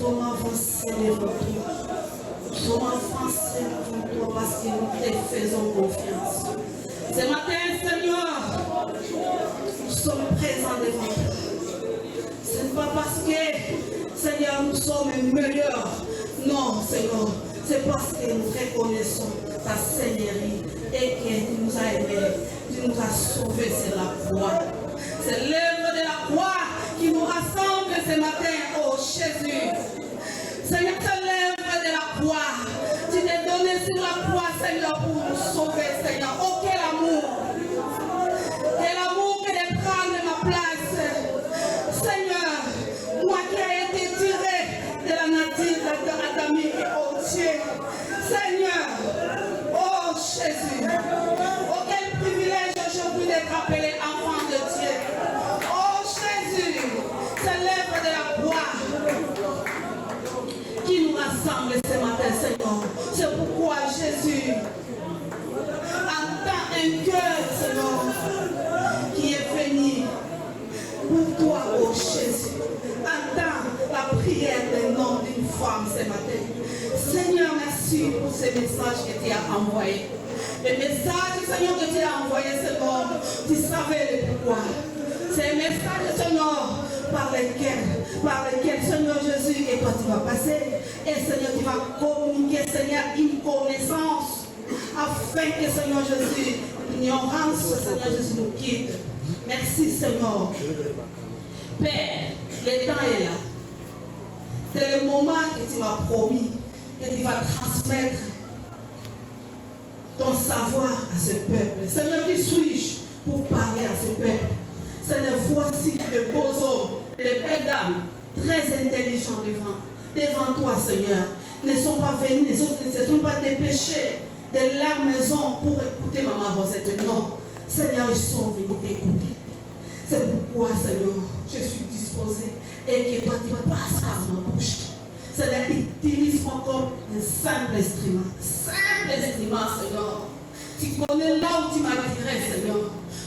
sommes avancés devant toi. Nous sommes avancés devant toi parce que nous te faisons confiance. Ce matin, Seigneur, nous sommes présents devant toi. Ce n'est pas parce que, Seigneur, nous sommes meilleurs. Non, Seigneur. C'est parce que nous reconnaissons ta Seigneurie et que tu nous as aimés, tu nous as sauvés sur la croix. C'est l'œuvre de la croix qui nous rassemble ce matin, oh Jésus. Seigneur, c'est l'œuvre de la croix. Tu t'es donné sur la croix, Seigneur, pour nous sauver, Seigneur. Oh, quel amour! Quel amour que de prendre ma place. Seigneur, moi qui ai été tiré de la nature d'Adamique et oh Dieu. Seigneur, oh Jésus, oh quel privilège aujourd'hui d'être appelé enfant de Dieu. Oh Jésus, c'est l'œuvre de la croix qui nous rassemble ce matin, Seigneur. C'est pourquoi Jésus entend un cœur, Seigneur, qui est venu pour toi, oh Jésus. Entends la prière d'un homme, d'une femme ce matin. Seigneur, merci pour ces messages que tu as envoyés. Les messages, Seigneur, que tu as envoyés, Seigneur, tu savais le pourquoi. C'est un message, Seigneur, par lesquels, Seigneur Jésus, et toi tu vas passer. Et Seigneur, tu vas communiquer, Seigneur, une connaissance. Afin que, Seigneur Jésus, l'ignorance, Seigneur Jésus, nous quitte. Merci, Seigneur. Père, le temps est là. C'est le moment que tu m'as promis que tu vas transmettre ton savoir à ce peuple. Seigneur, qui suis-je pour parler à ce peuple? Seigneur, voici de beaux hommes, de belles dames, très intelligents devant toi, Seigneur. Ils ne sont pas venus, ne sont pas dépêchés de leur maison pour écouter Maman Rosette. Non, Seigneur, ils sont venus écouter. C'est pourquoi, Seigneur, je suis disposé et que toi, tu vas passer à ma bouche. Seigneur, utilise-moi comme un simple instrument. Simple instrument, Seigneur. Tu connais là où tu m'as tiré, Seigneur.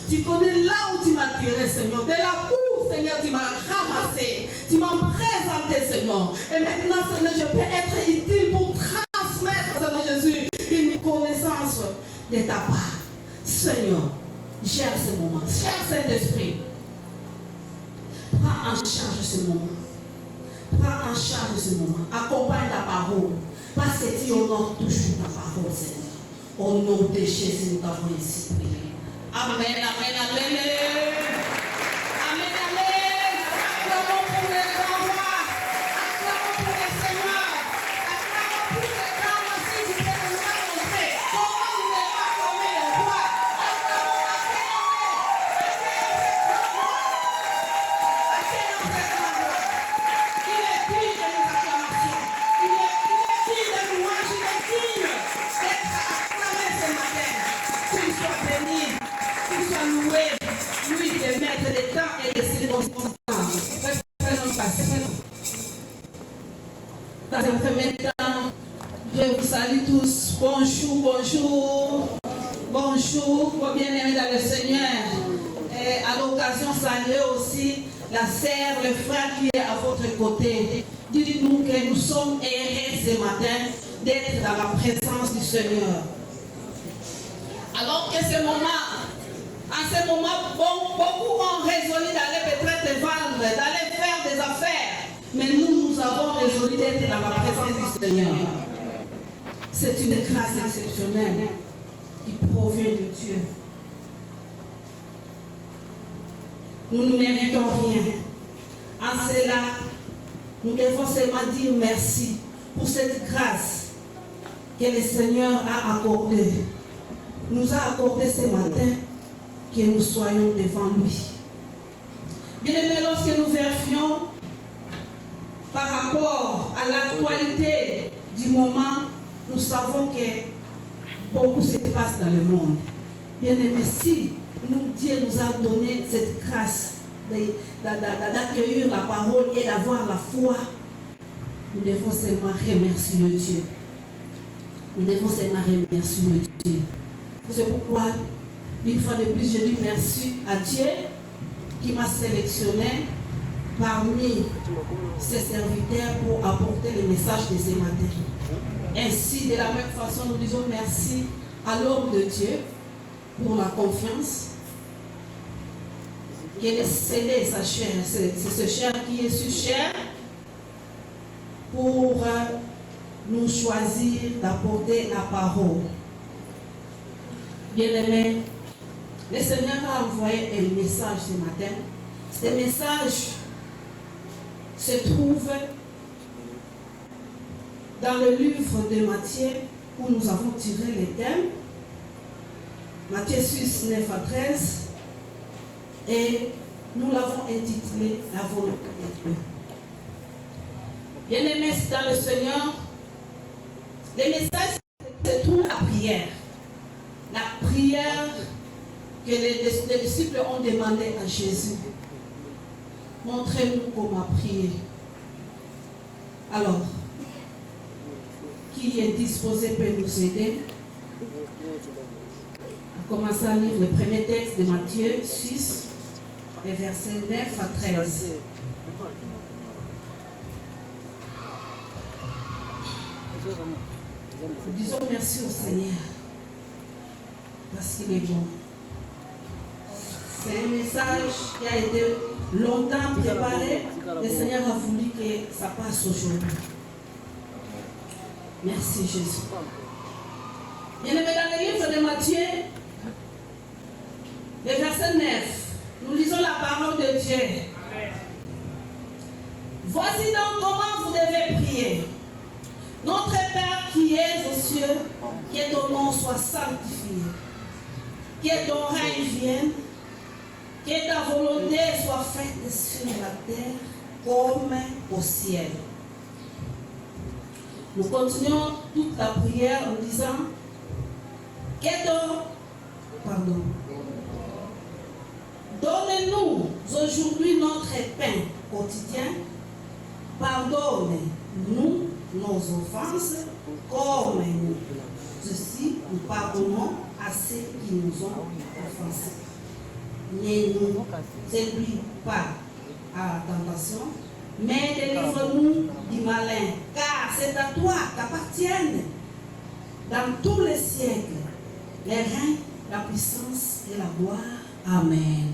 Tu connais là où tu m'as tiré, Seigneur. De la boue, Seigneur, tu m'as ramassé. Tu m'as présenté, Seigneur. Et maintenant, Seigneur, je peux être utile pour transmettre, Seigneur Jésus, une connaissance de ta part. Seigneur, gère ce moment. Gère cet esprit. Prends en charge ce moment. Prends en charge ce moment. Accompagne ta parole. Parce que tu honores toujours ta parole, Seigneur. Au nom de Jésus, nous t'avons ici prié. Amen, amen, amen. Amen, amen. Acclamons pour les envois. Acclamons pour les seigneurs. Acclamons pour les dames aussi du Père nous a montré. Comment nous n'avons pas formé les rois. Acclamons, il est digne de nos acclamations. Il est digne de louanges. Il est digne d'être acclamé ce matin. Qu'il soit béni. Qu'il soit loué, lui, de mettre des temps et des circonstances. Dans un premier temps, je vous salue tous. Bonjour, bonjour. Bonjour, vos bien-aimés dans le Seigneur. Et à l'occasion, saluer aussi la sœur, le frère qui est à votre côté. Dites-nous que nous sommes heureux ce matin d'être dans la présence du Seigneur. Alors que ce moment, en ce moment, beaucoup ont résolu d'aller peut-être vendre, d'aller faire des affaires. Mais nous avons résolu d'être dans la présence du Seigneur. C'est une grâce exceptionnelle qui provient de Dieu. Nous ne méritons rien. En cela, nous devons seulement dire merci pour cette grâce que le Seigneur a accordée. Nous a accordé ce matin que nous soyons devant lui. Bien aimé, lorsque nous vérifions par rapport à l'actualité du moment, nous savons que beaucoup se passe dans le monde. Bien aimé, si Dieu nous a donné cette grâce d'accueillir la parole et d'avoir la foi, nous devons seulement remercier Dieu. Nous devons seulement remercier Dieu. C'est pourquoi, une fois de plus, je dis merci à Dieu qui m'a sélectionné parmi ses serviteurs pour apporter le message de ce matin. Ainsi, de la même façon, nous disons merci à l'homme de Dieu pour la confiance qu'il ait scellé sa chair. C'est ce chair qui est sur chair pour nous choisir d'apporter la parole. Bien-aimés, le Seigneur a envoyé un message ce matin. Ce message se trouve dans le livre de Matthieu où nous avons tiré les thèmes. Matthieu 6, 9 à 13. Et nous l'avons intitulé La volonté de Dieu. Bien-aimés dans le Seigneur, le message se trouve la prière. La prière que les disciples ont demandé à Jésus. Montrez-nous comment prier. Alors, qui est disposé peut nous aider? On commence à lire le premier texte de Matthieu 6, les versets 9 à 13. Disons merci au Seigneur parce qu'il est bon. C'est un message qui a été longtemps préparé. Le Seigneur a voulu que ça passe aujourd'hui. Merci Jésus. Bien-aimés, dans le livre de Matthieu, le verset 9, nous lisons la parole de Dieu. Voici donc comment vous devez prier. Notre Père qui es aux cieux, que ton nom soit sanctifié, que ton règne vienne, que ta volonté soit faite sur la terre comme au ciel. Nous continuons toute la prière en disant Donne-nous aujourd'hui notre pain quotidien. Pardonne-nous nos offenses, comme nous aussi nous pardonnons à ceux qui nous ont offensés. Ne nous conduis pas à la tentation, mais délivre-nous du malin, car c'est à toi qu'appartiennent dans tous les siècles les règnes, la puissance et la gloire. Amen.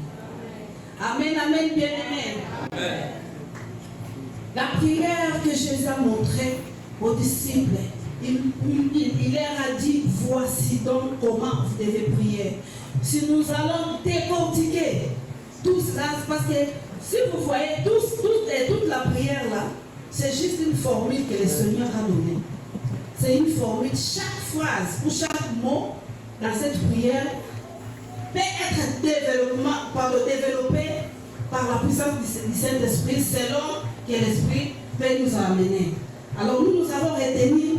Amen, amen, bien-aimés. Amen. La prière que Jésus a montrée aux disciples, il leur a dit, voici donc comment vous devez prier. Si nous allons décortiquer tout cela, parce que si vous voyez toute la prière là, c'est juste une formule que le Seigneur a donnée. C'est une formule, chaque phrase ou chaque mot dans cette prière peut être développé par la puissance du Saint-Esprit selon que l'Esprit peut nous amener. Alors nous avons retenu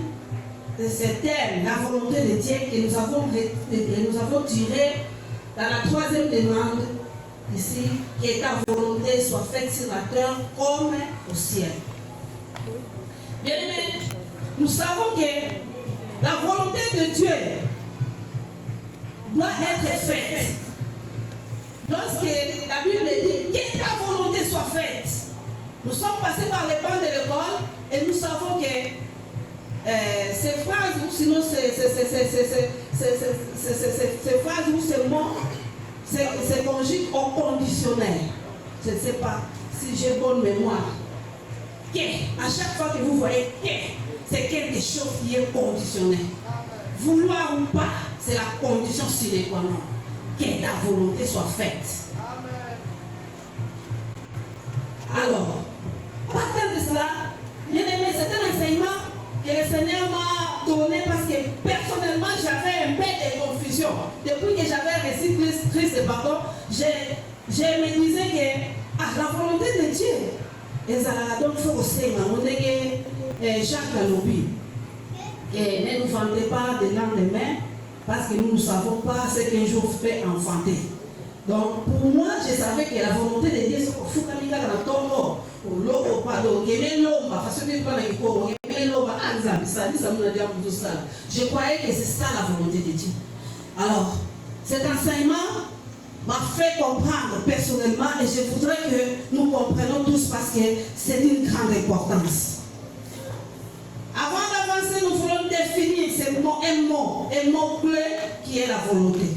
ce thème, la volonté de Dieu, que nous avons tiré dans la troisième demande ici, que ta volonté soit faite sur la terre comme au ciel. Bien aimé, nous savons que la volonté de Dieu doit être faite. Lorsque la Bible dit que ta volonté soit faite, nous sommes passés par les bancs de l'école et nous savons que ces phrases ou sinon ces phrases ou ces mots se conjuguent au conditionnel. Je ne sais pas si j'ai bonne mémoire. Que, à chaque fois que vous voyez que, c'est quelque chose qui est conditionnel. Vouloir ou pas, c'est la condition sine qua non. Que ta volonté soit faite. Alors, partant de cela, bien aimé, c'est un enseignement que le Seigneur m'a donné parce que personnellement j'avais un peu de confusion. Depuis que j'avais reçu Christ pardon, je me disais que la volonté de Dieu, donc il faut aussi Jacques Alobi, que ne nous vantez pas de lendemain parce que nous ne savons pas ce qu'un jour fait enfanter. Donc pour moi, je savais que la volonté de Dieu, c'est qu'il faut que je croyais que c'est ça la volonté de Dieu. Alors, cet enseignement m'a fait comprendre personnellement et je voudrais que nous comprenions tous parce que c'est d'une grande importance. Avant d'avancer, nous voulons définir un mot clé qui est la volonté.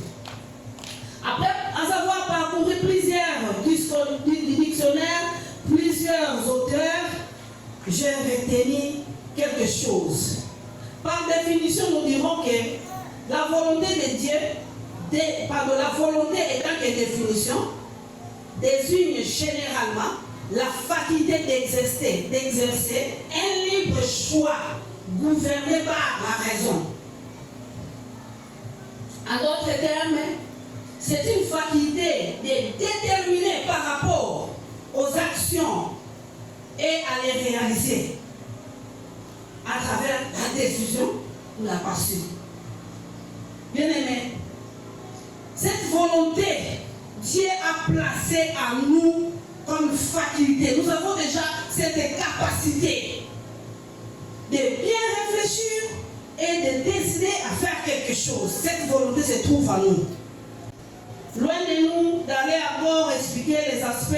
Après avoir parcouru plusieurs dictionnaires, plusieurs auteurs, j'ai retenu quelque chose. Par définition, nous dirons que la volonté de Dieu, la volonté étant une définition, désigne généralement la faculté d'exercer un libre choix gouverné par la raison. En d'autres termes, c'est une faculté de déterminer par rapport aux actions et à les réaliser à travers la décision ou la passion. Bien aimé, cette volonté, Dieu a placé en nous comme faculté. Nous avons déjà cette capacité de bien réfléchir et de décider à faire quelque chose. Cette volonté se trouve en nous. Loin de nous d'aller encore expliquer les aspects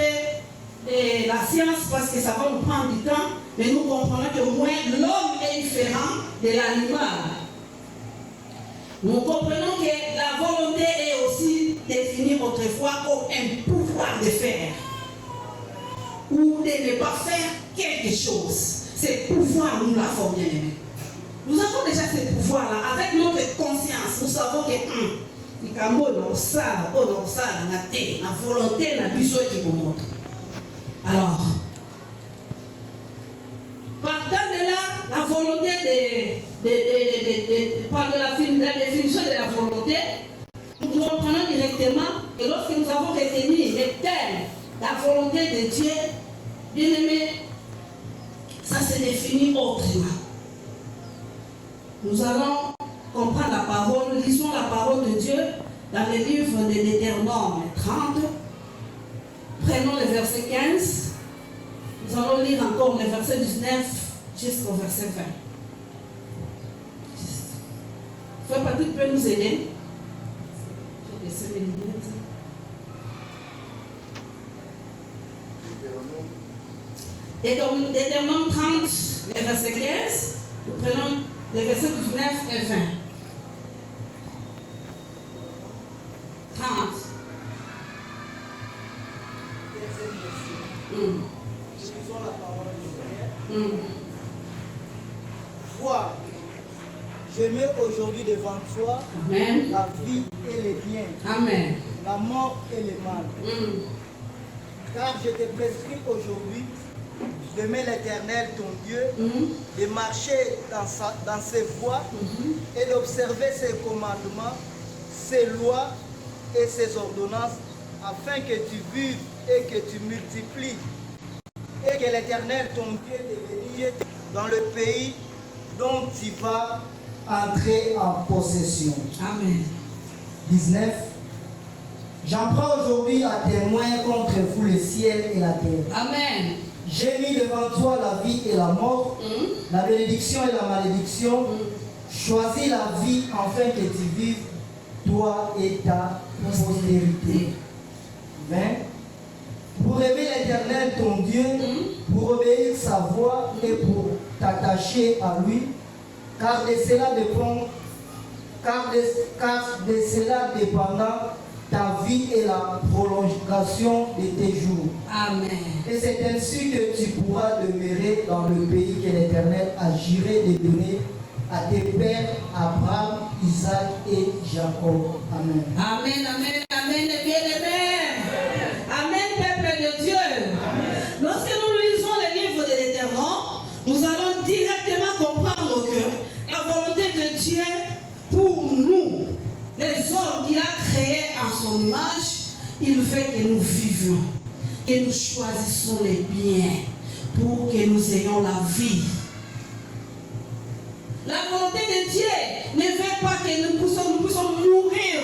de la science parce que ça va nous prendre du temps, mais nous comprenons qu'au moins l'homme est différent de l'animal. Nous comprenons que la volonté est aussi définie autrefois comme un pouvoir de faire ou de ne pas faire quelque chose. Ce pouvoir, nous l'avons bien aimé. Nous avons déjà ce pouvoir-là avec notre conscience. Nous savons que la volonté n'a plus qui nous montre. Alors, partant de là, la volonté par la définition de la volonté, nous comprenons directement que lorsque nous avons retenu les termes, la volonté de Dieu, bien aimé, ça se définit autrement. Nous allons comprendre la parole, lisons la parole de Dieu dans le livre de Deutéronome 30. Prenons le verset 15. Nous allons lire encore le verset 19 jusqu'au verset 20. Frère Patrick peut nous aider. Je vais laisser mes lunettes. Deutéronome 30, le verset 15. Nous prenons les versets 19 et 20. 30. Lisons la parole du Seigneur. Vois, je mets aujourd'hui devant toi Amen. la vie et les biens, Amen. la mort et le mal. Car je te prescris aujourd'hui d'aimer l'Éternel ton Dieu, de marcher dans ses voies et d'observer ses commandements, ses lois et ses ordonnances, afin que tu vives et que tu multiplies, et que l'Éternel ton Dieu te bénisse dans le pays dont tu vas entrer en possession. Amen. 19. J'en prends aujourd'hui à témoin contre vous le ciel et la terre. Amen. J'ai mis devant toi la vie et la mort, la bénédiction et la malédiction. Choisis la vie afin que tu vives, toi et ta postérité. 20. Pour aimer l'Éternel ton Dieu, pour obéir sa voix et pour t'attacher à lui, car de cela dépendant ta vie et la prolongation de tes jours. Amen. Et c'est ainsi que tu pourras demeurer dans le pays que l'Éternel a juré de donner à tes pères Abraham, Isaac et Jacob. Amen. Amen, amen, amen, et bien amen. Amen, peuple de Dieu. Amen. Lorsque nous lisons le livre de l'Éternel, nous allons directement comprendre que la volonté de Dieu pour nous, les hommes qu'il a créés en son image, il veut que nous vivions, que nous choisissions les biens pour que nous ayons la vie. La volonté de Dieu ne veut pas que nous puissions mourir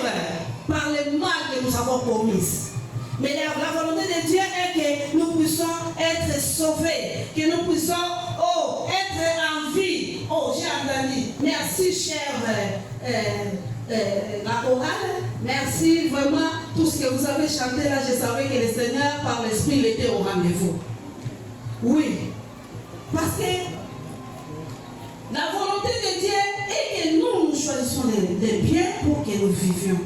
par le mal que nous avons commis. Mais la volonté de Dieu est que nous puissions être sauvés, que nous puissions être en vie. Oh, j'ai entendu. Merci, cher la chorale. Merci vraiment tout ce que vous avez chanté là, je savais que le Seigneur, par l'Esprit, il était au rendez-vous. Oui. Parce que la volonté de Dieu est que nous choisissons les biens pour que nous vivions.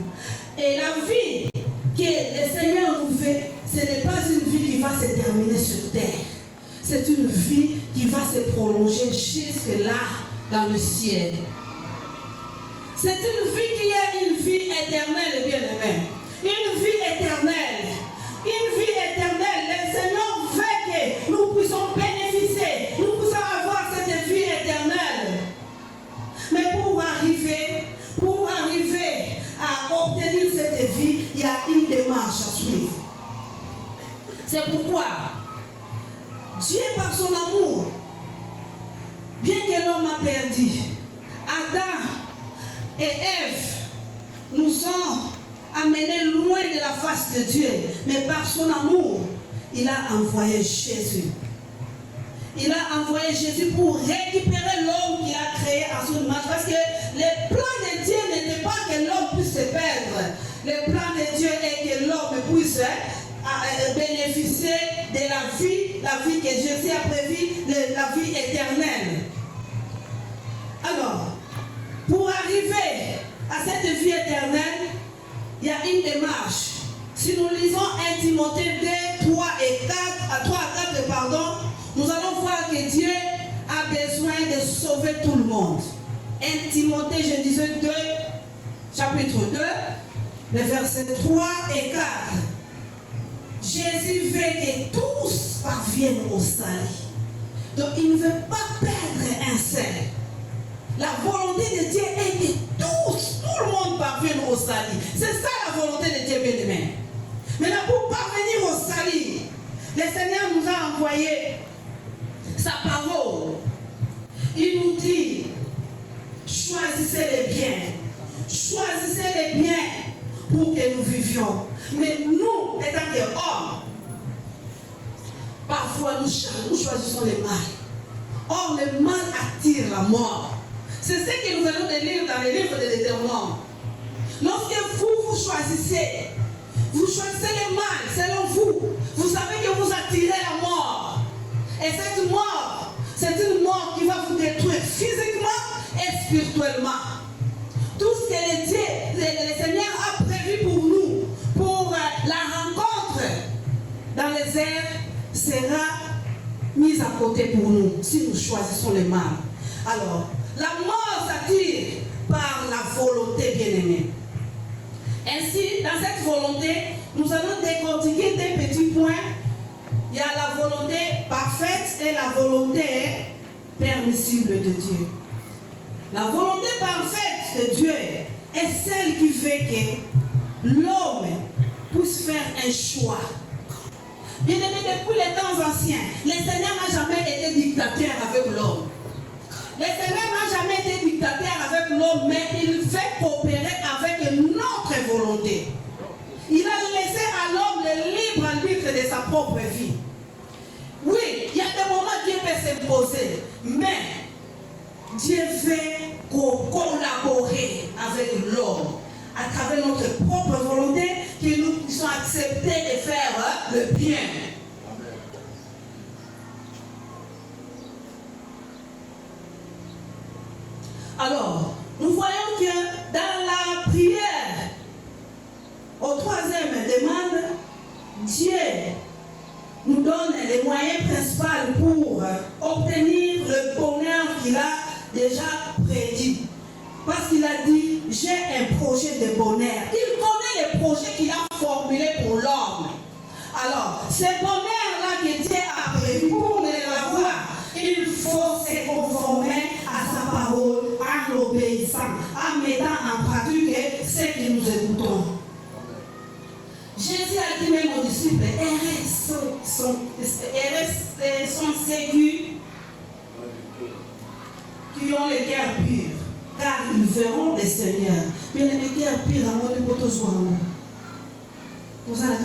Et la vie que le Seigneur nous fait, ce n'est pas une vie qui va se terminer sur terre. C'est une vie qui va se prolonger jusque là, dans le ciel. C'est une vie qui est une vie éternelle, bien-aimé. Une vie éternelle. Une vie éternelle. Le Seigneur veut que nous puissions bénéficier, nous puissions avoir cette vie éternelle. Mais pour arriver à obtenir cette vie, il y a une démarche à suivre. C'est pourquoi Dieu, par son amour, bien que l'homme a perdu, Adam et Ève nous ont amenés loin de la face de Dieu, mais par son amour, il a envoyé Jésus. Il a envoyé Jésus pour récupérer l'homme qu'il a créé à son image. Parce que le plan de Dieu n'était pas que l'homme puisse se perdre. Le plan de Dieu est que l'homme puisse bénéficier de la vie que Jésus a prévue, la vie éternelle. Alors, pour arriver à cette vie éternelle, il y a une démarche. Si nous lisons 1 Timothée 2, 3 à 4, pardon, nous allons voir que Dieu a besoin de sauver tout le monde. 1 Timothée, je disais 2, chapitre 2, les versets 3 et 4. Jésus veut que tous parviennent au salut. Donc il ne veut pas perdre un seul. La volonté de Dieu est que tout le monde parvienne au salut. C'est ça la volonté de Dieu, bien-aimé. Maintenant, pour parvenir au salut, le Seigneur nous a envoyé sa parole. Il nous dit, choisissez les biens. Choisissez les biens pour que nous vivions. Mais nous, étant des hommes, parfois nous choisissons le mal. Or, le mal attire la mort. C'est ce que nous allons lire dans les livres de l'Éternel. Lorsque vous choisissez le mal selon vous, vous savez que vous attirez la mort. Et cette mort, c'est une mort qui va vous détruire physiquement et spirituellement. Tout ce que le Seigneur a prévu pour nous, pour la rencontre dans les airs, sera mise à côté pour nous si nous choisissons le mal. Alors, la mort s'attire par la volonté bien-aimée. Ainsi, dans cette volonté, nous allons décortiquer des petits points. Il y a la volonté parfaite et la volonté permissible de Dieu. La volonté parfaite de Dieu est celle qui fait que l'homme puisse faire un choix. Bien aimé, depuis les temps anciens, le Seigneur n'a jamais été dictateur avec l'homme. Le Seigneur n'a jamais été dictateur avec l'homme, mais il fait coopérer avec notre volonté. Il a laissé à l'homme le libre arbitre de sa propre vie. Oui, il y a des moments où Dieu peut s'imposer, mais Dieu veut collaborer avec l'homme à travers notre propre volonté, que nous puissions accepter de faire le bien. Alors, nous voyons que dans la prière, au troisième demande, Dieu nous donne les moyens principaux pour obtenir le bonheur qu'il a déjà prédit. Parce qu'il a dit, j'ai un projet de bonheur. Il connaît les projets qu'il a formulés pour l'homme. Alors, ce bonheur-là que Dieu a prévu pour l'avoir, il faut se conformer à sa parole en l'obéissant, en mettant en pratique ce que nous écoutons. Jésus a dit même aux disciples, sont sécures qui ont le cœur pur, car ils verront le Seigneur. Mais le cœur pur, à moi, le potozoan. Nous allons à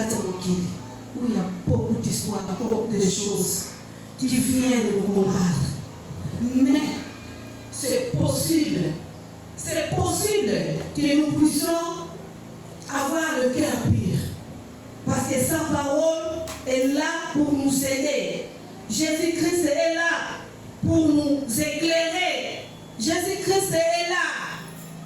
où il y a beaucoup d'histoires, beaucoup de choses qui viennent de nous combattre. Mais c'est possible que nous puissions avoir le cœur pur. pour nous éclairer. Jésus-Christ est là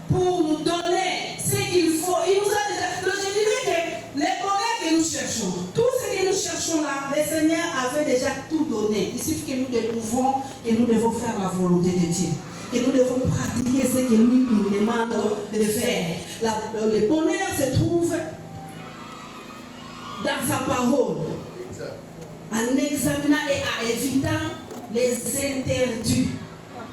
pour nous donner ce qu'il faut. Il nous a déjà. Je dirais que les bonheurs que nous cherchons, tout ce que nous cherchons là, le Seigneur avait déjà tout donné. Il suffit que nous découvrons que nous devons faire la volonté de Dieu. Que nous devons pratiquer ce que lui nous demande de faire. Le bonheur se trouve dans sa parole. En examinant et en évitant les interdits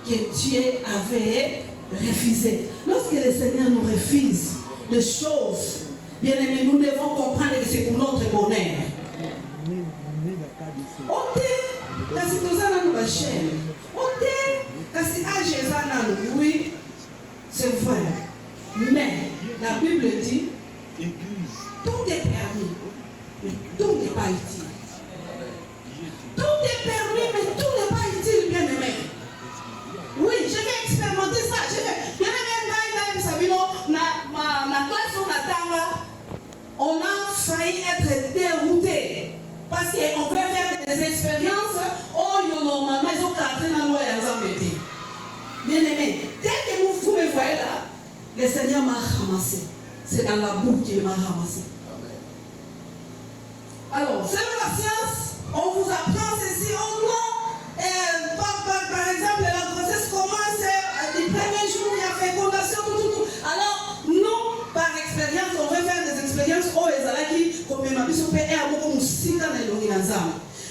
que Dieu avait refusés. Lorsque le Seigneur nous refuse des choses, bien aimés, nous devons comprendre que c'est pour notre bonheur. Oui, c'est vrai. Mais la Bible dit tout est permis, mais tout n'est pas utile. Tout est permis, mais tout n'est pas utile, bien aimé. Oui, je vais expérimenter ça. Bien aimé, ma classe, on a failli être dérouté. Parce qu'on peut faire des expériences, normalement, ils ont cadré dans loi et bien aimé, dès que vous me voyez là, le Seigneur m'a ramassé. C'est dans la boue qu'il m'a ramassé. Alors, c'est la science, on vous apprend ceci, par exemple, la grossesse commence, les premiers jours, il y a fécondation, tout. Alors, nous, par expérience, on va faire des expériences, comme ma mission fait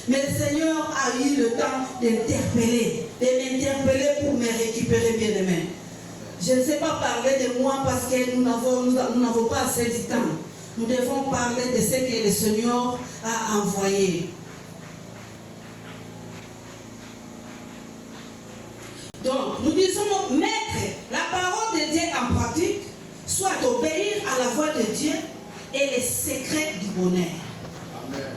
mais le Seigneur a eu le temps d'interpeller, de m'interpeller pour me récupérer, bien aimé. Je ne sais pas parler de moi parce que nous n'avons pas assez de temps. Nous devons parler de ce que le Seigneur a envoyé. Donc, nous disons mettre la parole de Dieu en pratique, soit obéir à la voix de Dieu et les secrets du bonheur. Amen.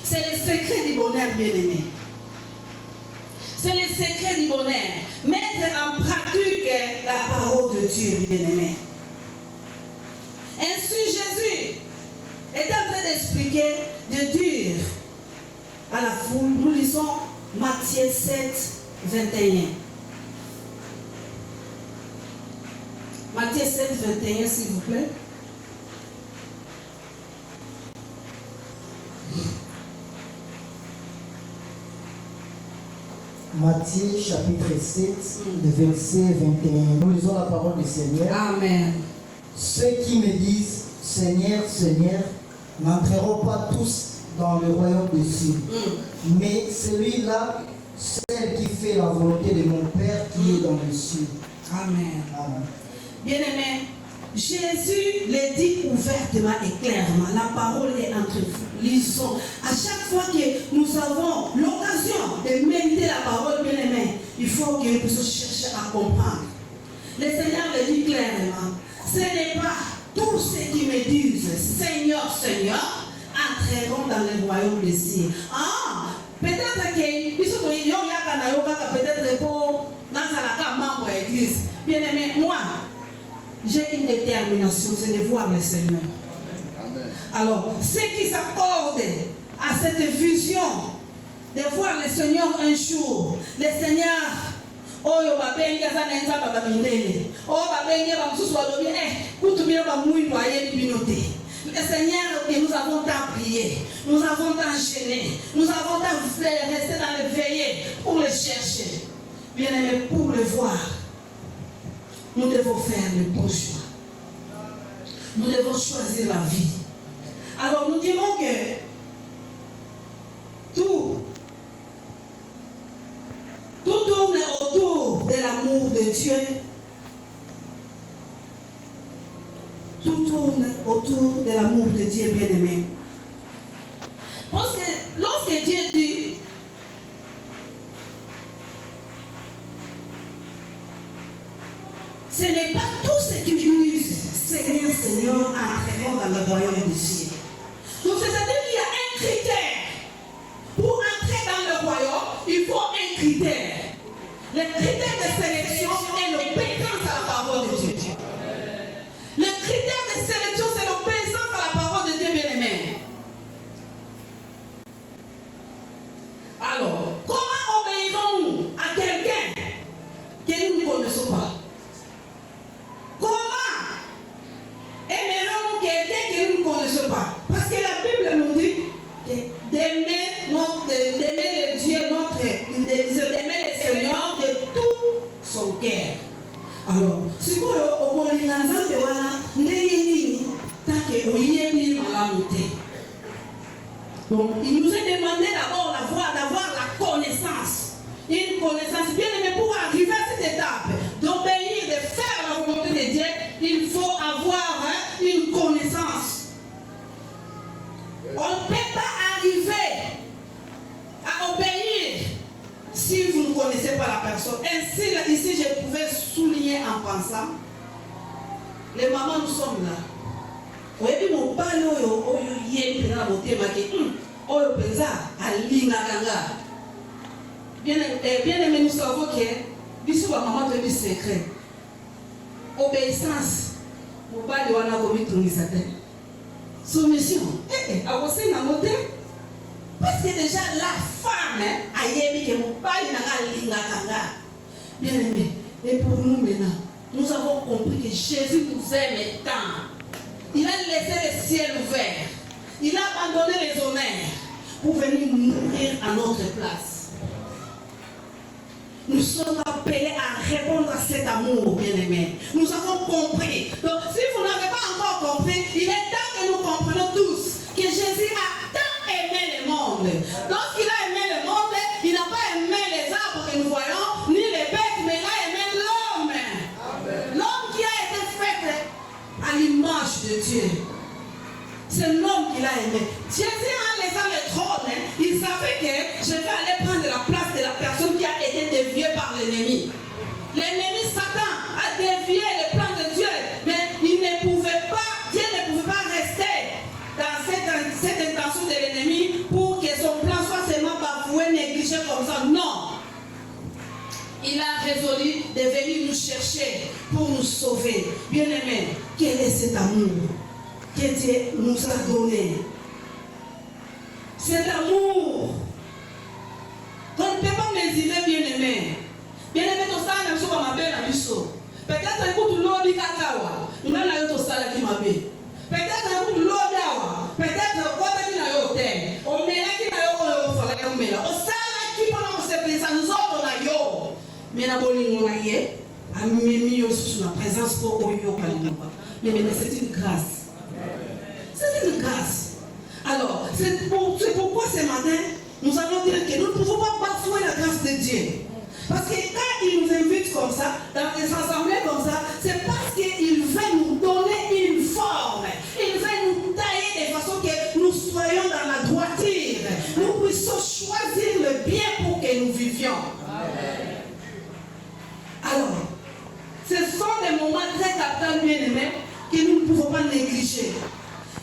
C'est le secret du bonheur, bien-aimé. C'est le secret du bonheur. Mettre en pratique la parole de Dieu, bien-aimé. Ainsi, Jésus est en train d'expliquer, de dire à la foule, nous lisons Matthieu 7, 21. Matthieu 7, 21, s'il vous plaît. Matthieu chapitre 7, le verset 21. Nous lisons la parole du Seigneur. Amen. Ceux qui me disent Seigneur, Seigneur, n'entreront pas tous dans le royaume des cieux. Mais celui-là, celle qui fait la volonté de mon Père qui est dans les cieux. Amen. Amen. Bien-aimé, Jésus le dit ouvertement et clairement. La parole est entre vous. Lisons. À chaque fois que nous avons l'occasion de méditer la parole, bien-aimé, il faut que nous puissions chercher à comprendre. Le Seigneur le dit clairement. Ce n'est pas tous ceux qui me disent Seigneur, Seigneur, entreront dans le royaume des cieux. Peut-être que peut-être pour dans la membre de l'église. Bien-aimé, moi, j'ai une détermination, c'est de voir le Seigneur. Amen. Alors, ceux qui s'accordent à cette vision de voir le Seigneur un jour, le Seigneur, le Seigneur que nous avons tant prié, nous avons tant gêné, nous avons tant resté dans le veillé pour le chercher. Bien aimé, pour le voir, nous devons faire le bon choix. Nous devons choisir la vie. Alors nous dirons que tout tourne autour de l'amour de Dieu. Tout tourne autour de l'amour de Dieu, bien-aimé. Parce que lorsque Dieu dit ce n'est pas tous ceux qui disent Seigneur, Seigneur, entreront dans le royaume des cieux. Donc c'est-à-dire qu'il y a un critère. Pour entrer dans le royaume, il faut un critère. Le critère de sélection est l'obéissance à la parole de Dieu. Le critère de sélection, c'est l'obéissance à la parole de Dieu, bien-aimé. Alors, comment obéirons-nous à guerre. Alors, si vous avez un exemple, donc, il nous est demandé d'abord d'avoir la connaissance. Une connaissance bien aimée pour arriver à cette étape, d'obéir, de faire la volonté de Dieu, il faut avoir une connaissance. On ne peut pas arriver à obéir si vous ne connaissez pas la personne. Ainsi, ici, je pouvais souligner en pensant, les mamans, nous sommes là. Vous voyez, mon père, bien aimé, nous savons que bisous à maman de secret. Obéissance. Mon père, il a commis tout ça. Soumission. Parce que déjà la femme a yémi que mon père n'a pas bien aimé. Et pour nous maintenant, nous avons compris que Jésus nous aime tant. Il a laissé le ciel ouvert. Il a abandonné les honneurs pour venir mourir à notre place. Nous sommes appelés à répondre à cet amour, bien-aimé. Nous avons compris. Donc, si vous n'avez pas encore compris, il est temps que nous comprenions tous que Jésus a tant aimé le monde. Lorsqu'il a aimé le monde, il n'a pas aimé les arbres que nous voyons, ni les bêtes, mais il a aimé l'homme. L'homme qui a été fait à l'image de Dieu. C'est l'homme qu'il a aimé. Jésus, en laissant le trône, il savait que je vais aller prendre la place de la personne qui a été déviée par l'ennemi. L'ennemi Satan a dévié le plan de Dieu, mais il ne pouvait pas, Dieu ne pouvait pas rester dans cette intention de l'ennemi pour que son plan soit seulement bafoué, négligé comme ça. Non. Il a résolu de venir nous chercher pour nous sauver. Bien-aimés, quel est cet amour que Dieu nous a donné? Cet amour qu'on ne peut pas mesurer, bien-aimés. Bien-aimés, tout ça, nous sommes à ma belle ambition. Peut-être que nous sommes à l'Obikawa. Nous avons eu tout ça qui m'a bé. Peut-être que nous sommes à peut-être que nous sommes à l'hôtel. On met là qui n'a pas eu au on sait qui pendant que c'est plaisant, nous autres on a eu. Mais la bonne on a eu. A mis aussi sur la présence pour Oyo Kalimba. Mais c'est une grâce. C'est une grâce. Alors, c'est pourquoi ce matin, nous allons dire que nous ne pouvons pas bafouer la grâce de Dieu. Parce que quand il nous invite comme ça, dans des assemblées comme ça, c'est parce qu'il veut nous donner une forme. Il veut nous tailler de façon que nous soyons dans la droiture. Nous puissions choisir le bien pour que nous vivions. Amen. Alors, ce sont des moments très capitaux, bien-aimés, que nous ne pouvons pas négliger.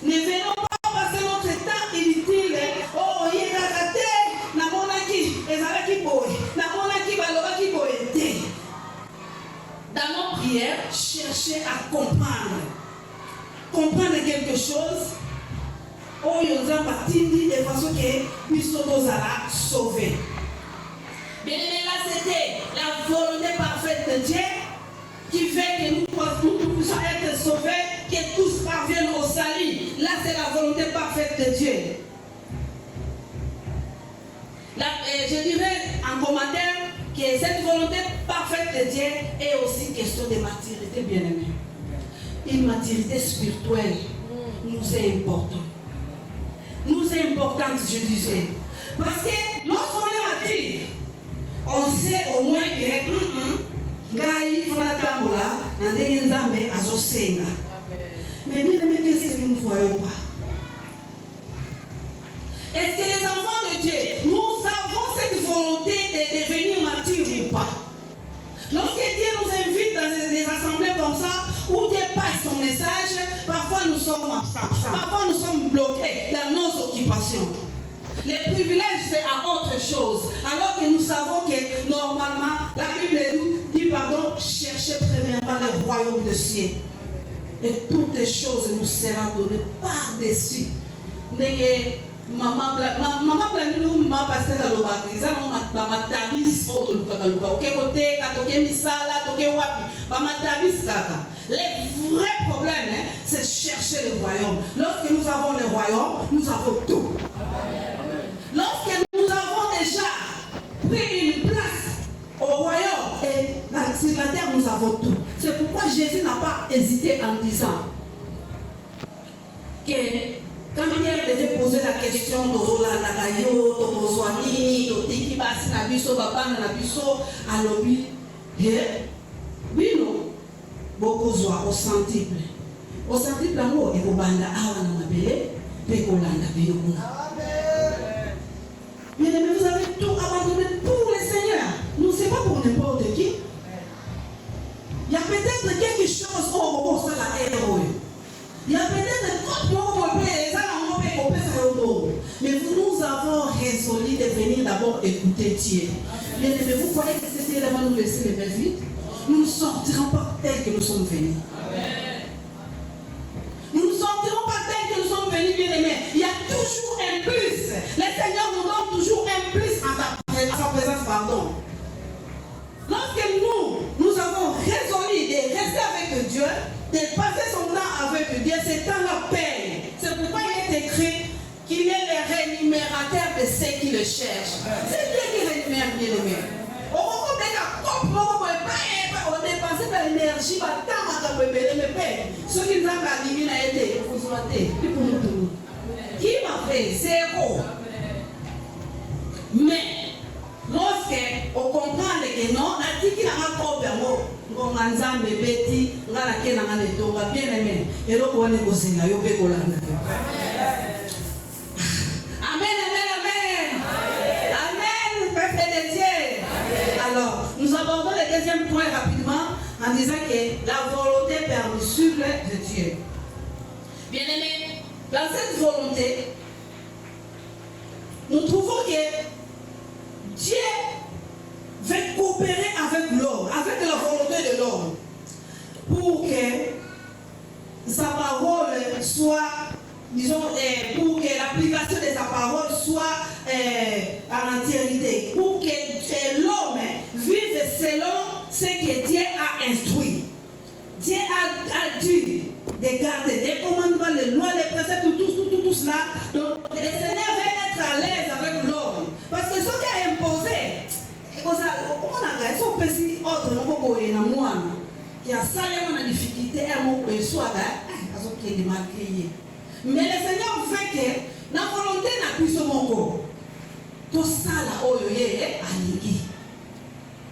Ne venons pas passer notre temps inutile. Oh, il est raté. Na monaki, ezalaki boy. Na monaki balobaki boy. Dans nos prières, cherchez à comprendre. Comprendre quelque chose. Oh, il y a un parti de façon que nous sommes sauvés. Bien aimé, là, c'était la volonté parfaite de Dieu qui fait que nous puissions être sauvés, que tous parviennent au salut. Là, c'est la volonté parfaite de Dieu. Là, je dirais en commentaire que cette volonté parfaite de Dieu est aussi question de maturité, bien-aimée. Une maturité spirituelle nous est importante. Nous est importante, je disais. Parce que lorsqu'on est mature, on sait au moins que Gaï, Fanatambola, Nandé Azosenga. Mais bien aimé, qu'est-ce que nous ne voyons pas? Est-ce que les enfants de Dieu, nous avons cette volonté de devenir matures ou pas? Lorsque Dieu nous invite dans des assemblées comme ça, où Dieu passe son message, parfois nous sommes absents, parfois nous sommes bloqués dans nos occupations. Les privilèges, c'est à autre chose. Alors que nous savons que normalement, la Bible nous dit, pardon, cherchez premièrement le royaume de cieux. Et toutes les choses nous seront données par-dessus. Maman planinu maman pasteur à l'obagriza maman tabis auto lukaluka ok côté katoke misala toke wapi maman tabis kaka. Les vrais problèmes c'est chercher le royaume. Lorsque nous avons le royaume, nous avons tout. Lorsque nous avons déjà pris une place au royaume, et sur la terre, nous avons tout. C'est pourquoi Jésus n'a pas hésité en disant que quand Pierre devait poser la question de Rolanagayo, de Mozwani, de Tikibasi, Nabiso, Babana, Nabiso, Alobi, oui, non, beaucoup soient au centuple. Au centuple, l'amour est au banda, Awana Mabele, Pekolanda, Béouna. Bien aimé, vous avez tout abandonné pour le Seigneur. Nous, ce n'est pas pour n'importe qui. Il y a peut-être quelque chose au sein de la héros. Il y a peut-être d'autres mais nous avons résolu de venir d'abord écouter Dieu. Bien aimé, vous croyez que cet élément nous laisser les mains vides? Nous ne sortirons pas tels que nous sommes venus. Nous ne sortirons pas tels que nous sommes venus, bien aimés. Il y a toujours un plus. Le Seigneur nous donne toujours un plus à sa présence, pardon. Lorsque nous avons résolu de rester avec Dieu, de passer son temps avec Dieu, c'est temps la paix. C'est pourquoi il est écrit qu'il est le rémunérateur de ceux qui le cherchent. C'est Dieu qui rémunère, bien aimé. On dépense de l'énergie, ceux qui nous ont gagné, qui m'a fait zéro. Mais lorsque on comprend que non, la tiki n'a pas compris. On a un bébé, on a un bien aimé. Et donc on est posé là, on peut coller. Amen, amen, amen. Amen, peuple de Dieu. Alors, nous abordons le deuxième point rapidement en disant que la volonté permissible de Dieu. Bien aimé, dans cette volonté, nous trouvons que Dieu veut coopérer avec l'homme, avec la volonté de l'homme, pour que sa parole soit, disons, pour que l'application de sa parole soit en entièreté, pour que l'homme vive selon ce que Dieu a instruit. Dieu a dit de garder les commandements, les lois, les préceptes, tout cela. Donc, le Seigneur veut être à l'aise avec l'homme. Parce que ce qui a imposé, qui a salé une difficulté, mais le Seigneur veut que la volonté n'a plus ce mot. Tout ça là,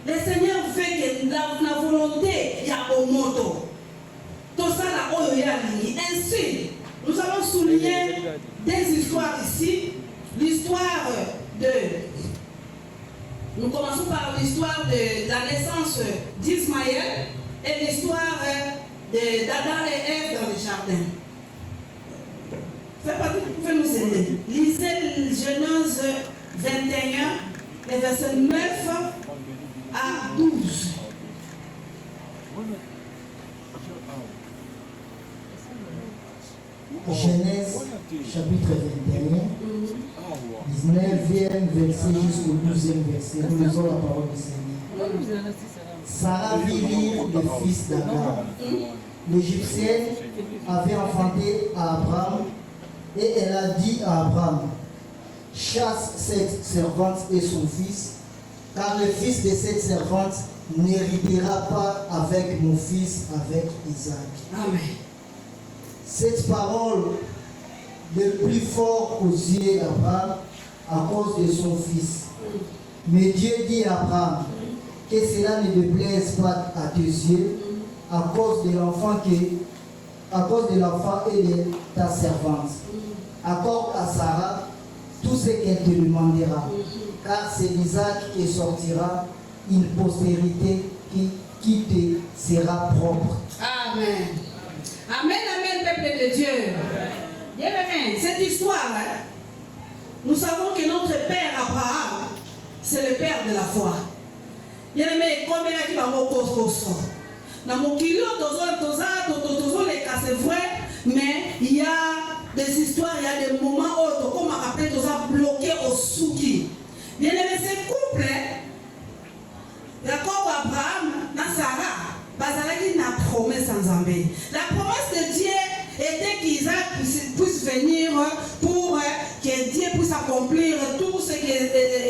le Seigneur veut que la volonté y a au moto. Tout ça là, ainsi, nous allons souligner des histoires ici. L'histoire de. Nous commençons par l'histoire de la naissance d'Ismaël et l'histoire d'Adam et Ève dans le jardin. Faites partie, vous pouvez nous aider. Lisez Genèse 21, les versets 9 à 12. Genèse chapitre 21, 19e verset jusqu'au 12e verset. Nous lisons la parole du Seigneur. Sarah vit vivre le fils d'Abraham. L'Égyptienne avait enfanté à Abraham et elle a dit à Abraham: chasse cette servante et son fils, car le fils de cette servante n'héritera pas avec mon fils, avec Isaac. Amen. Cette parole le plus fort aux yeux d'Abraham à cause de son fils. Mais Dieu dit à Abraham que cela ne te plaise pas à tes yeux à cause de l'enfant et de ta servante. Accorde à Sarah tout ce qu'elle te demandera, car c'est d'Isaac qui sortira une postérité qui te sera propre. Amen. Amen, amen, peuple de Dieu. Bien aimé, cette histoire, nous savons que notre père Abraham, c'est le père de la foi. Bien aimé, comme il a dit dans mon cause, dans mon kilo, c'est vrai, mais il y a des histoires, il y a des moments autres, comme on appelle tout ça, bloqué au souki. Bien aimé, ce couple, Jacob, Abraham, Sarah, Bazalaki n'a promesse en Zambé. La promesse de Dieu était qu'Isaac puisse venir pour que Dieu puisse accomplir tout ce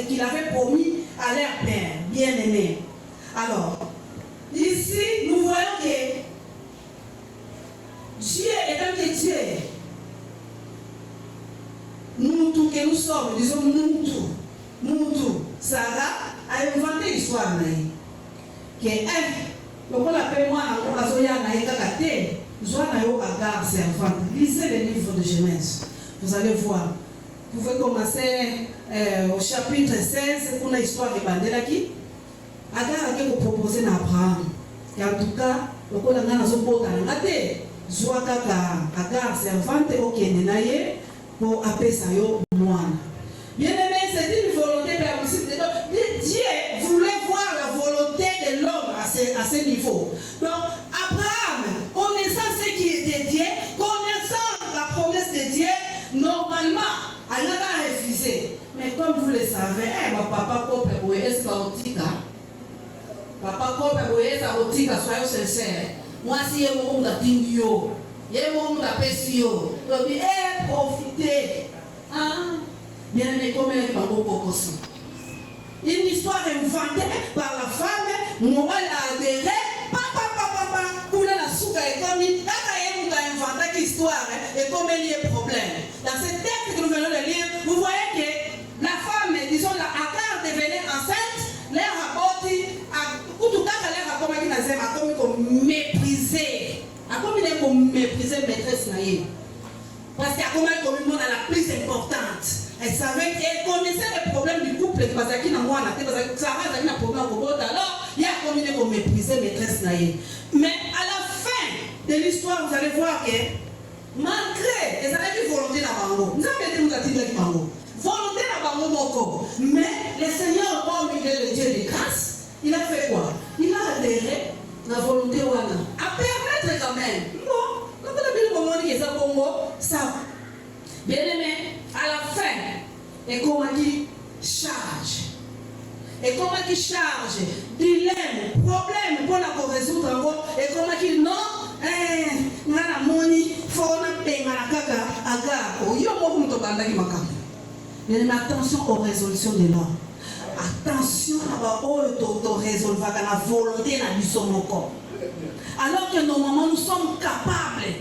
qu'il avait promis à leur père, bien-aimé. Alors, que nous sommes, disons Moutou, Sarah a inventé l'histoire. Que le appelle moi à Zoya Naïkakate, Zoanayo Agar servante. Lisez les livres de Genèse. Vous allez voir. Vous pouvez commencer au chapitre 16 pour l'histoire de Bandelaki. Agar a proposé à Abraham. Et en tout cas, le coup de la Zobo Tanangate, Zoakaka Agar servante au Kenenaye pour appeler ça yo moine. Bien aimé, c'est une volonté permissive de Dieu. Dieu voulait voir la volonté de l'homme à ce niveau. Donc, Abraham, connaissant ce qui était Dieu, connaissant la promesse de Dieu, normalement, elle n'a pas refusé. Mais comme vous le savez, papa Kope est chaotique. Papa Kope est chaotique, soyons sincères. Moi, si je me rends Tingio, je me rends à Pessio, je vais profiter. Bien aimé, comme elle est pas beaucoup aussi. Une histoire inventée par la femme, moi a adhéré, papa, pour la souka et comme il a inventé l'histoire et comme il y a problème. Dans ce texte que nous venons de lire, vous voyez que la femme, disons, la Agar devenait enceinte, l'air a botti, tout cas, l'air a comme méprisé. A comme il est méprisé maîtresse naïe. Parce qu'il y a comme une monde la plus importante. Elle savait qu'elle connaissait les problèmes du couple. Parce qu'il y a un problème au bout. Alors, il y a comme une méprisé maîtresse naïe. Mais à la fin de l'histoire, vous allez voir que malgré les années de volonté d'Abango, nous avons dit volonté d'Abango Moko. Mais le Seigneur, comme il est le Dieu de grâce, il a fait quoi? Il a adhéré à la volonté Wana. À permettre quand même. Bon, quand on a vu le moment où il ça va. Bien aimé, à la fin, et comment il charge. Et comment il charge, dilemme, problème pour la résoudre encore. Et comment il non, on a la money, il faut qu'on paye la caca, aga. Yo mo to banda ki makam. Mais attention aux résolutions de l'homme. Attention à résolver la volonté de l'homme. Alors que normalement nous sommes capables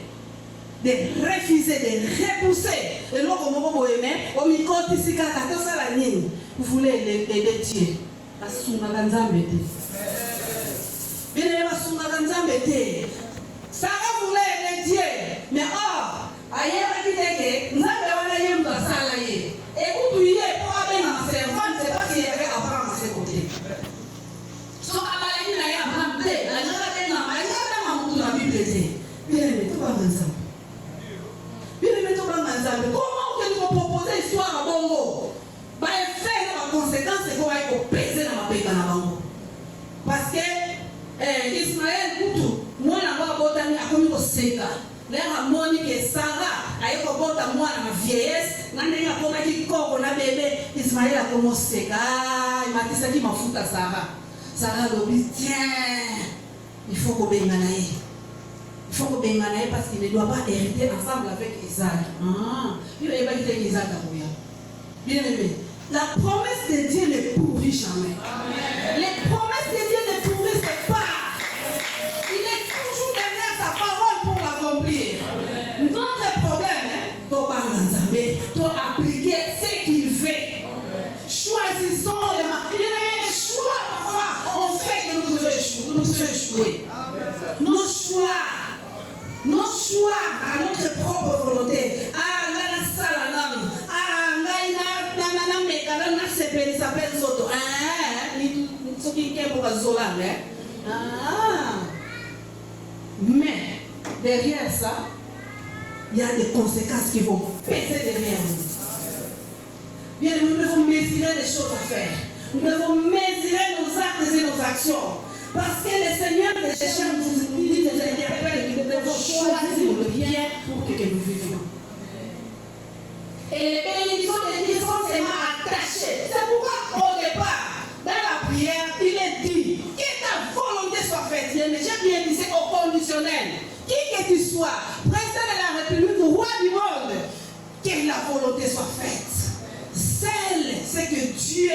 de refuser, de repousser. Et là, comme vous aimez, au micro, ici, vous voulez aider Dieu. Sarah voulait aider Dieu. Mais or, ailleurs, nous avons et vous pouvez pour aller dans la servante, c'est pas qu'il y avait Abraham à ses côtés. So, Abraham n'a pas Abraham, la Bible dit, bien aimé, tout va ensemble. Bien aimé, tout va ensemble. Comment que nous proposons l'histoire à Bongo? Bah, faire la conséquence, c'est qu'on va peser dans ma paix dans la Bongo. Parce que Ismaël, moi, je vais botani à comme au Sega. L'air à Monique et Sarah, aïe, pour botter moi dans ma vieillesse, n'a pas comme qui corps, on a bébé. Ismaël a commencé. Ah, il m'a dit ça qui m'a foutu à Sarah. Sarah a dit, tiens, il faut qu'on bénisse. Il faut qu'on bénisse parce qu'il ne doit pas hériter ensemble avec Isaac. Il ne va pas quitter Isaac à Bouya. Bien aimé, la promesse de Dieu ne pourrit jamais. Amen. Les promesses de Dieu ne pourrissent pas. Il est toujours derrière sa parole pour l'accomplir. Notre problème, c'est d'appliquer ce qu'il fait. Choisissons les choix. On fait que nous devons échouer. Nos choix à notre propre volonté. Mais derrière ça, il y a des conséquences qui vont peser derrière nous. Bien, nous devons mesurer les choses à faire. Nous devons mesurer nos actes et nos actions. Parce que le Seigneur des chemins nous dit de l'interprète que nous devons choisir le bien pour que nous vivions. Et les bénédictions de Dieu sont seulement attachées. C'est pourquoi au départ, dans la prière, il est dit que ta volonté soit faite. Mais j'ai bien dit, c'est au conditionnel. Qui que tu sois, président de la République, roi du monde, que la volonté soit faite. Celle, ce que Dieu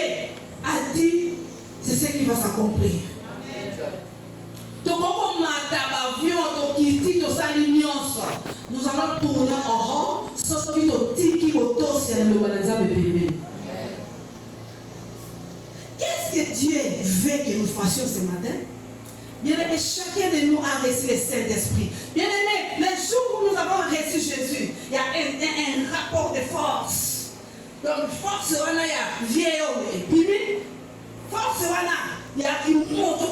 a dit, c'est ce qui va s'accomplir. Donc, nous allons tourner en rond, sauf que nous Qu'est-ce que Dieu veut que nous fassions ce matin? Bien aimé, chacun de nous a reçu le Saint-Esprit. Bien aimé, le jour où nous avons reçu Jésus, il y a un rapport de force. Donc, force, il y a vieil homme et puis, force, il y a une moto,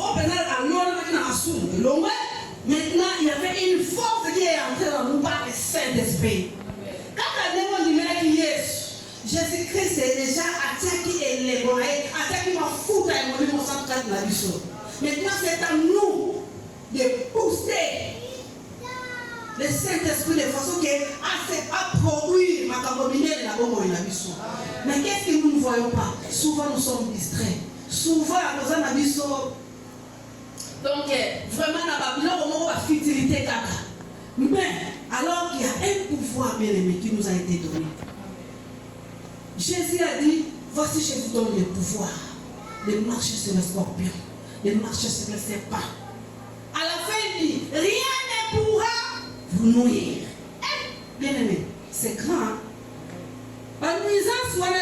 maintenant, il y avait une force qui est entrée dans nous par le Saint-Esprit. Quand la démon dit Jésus-Christ est déjà attaqué et l'éloigné, attaqué ma fout à évoluer mon centre de la vie. Maintenant, c'est à nous de pousser le Saint-Esprit de façon à produire ma carbonine et la bombe et la mission. Mais qu'est-ce que nous ne voyons pas? Souvent, nous sommes distraits. Souvent, nous avons dit ça. Donc, vraiment, on a futilité. Mais, alors qu'il y a un pouvoir bien aimé qui nous a été donné. Jésus a dit, voici je vous donne le pouvoir de marcher sur le scorpion, de marcher sur le serpent. À la fin, il dit, rien ne pourra vous nuire. Bien aimé, c'est grand. La nuisance, nous avons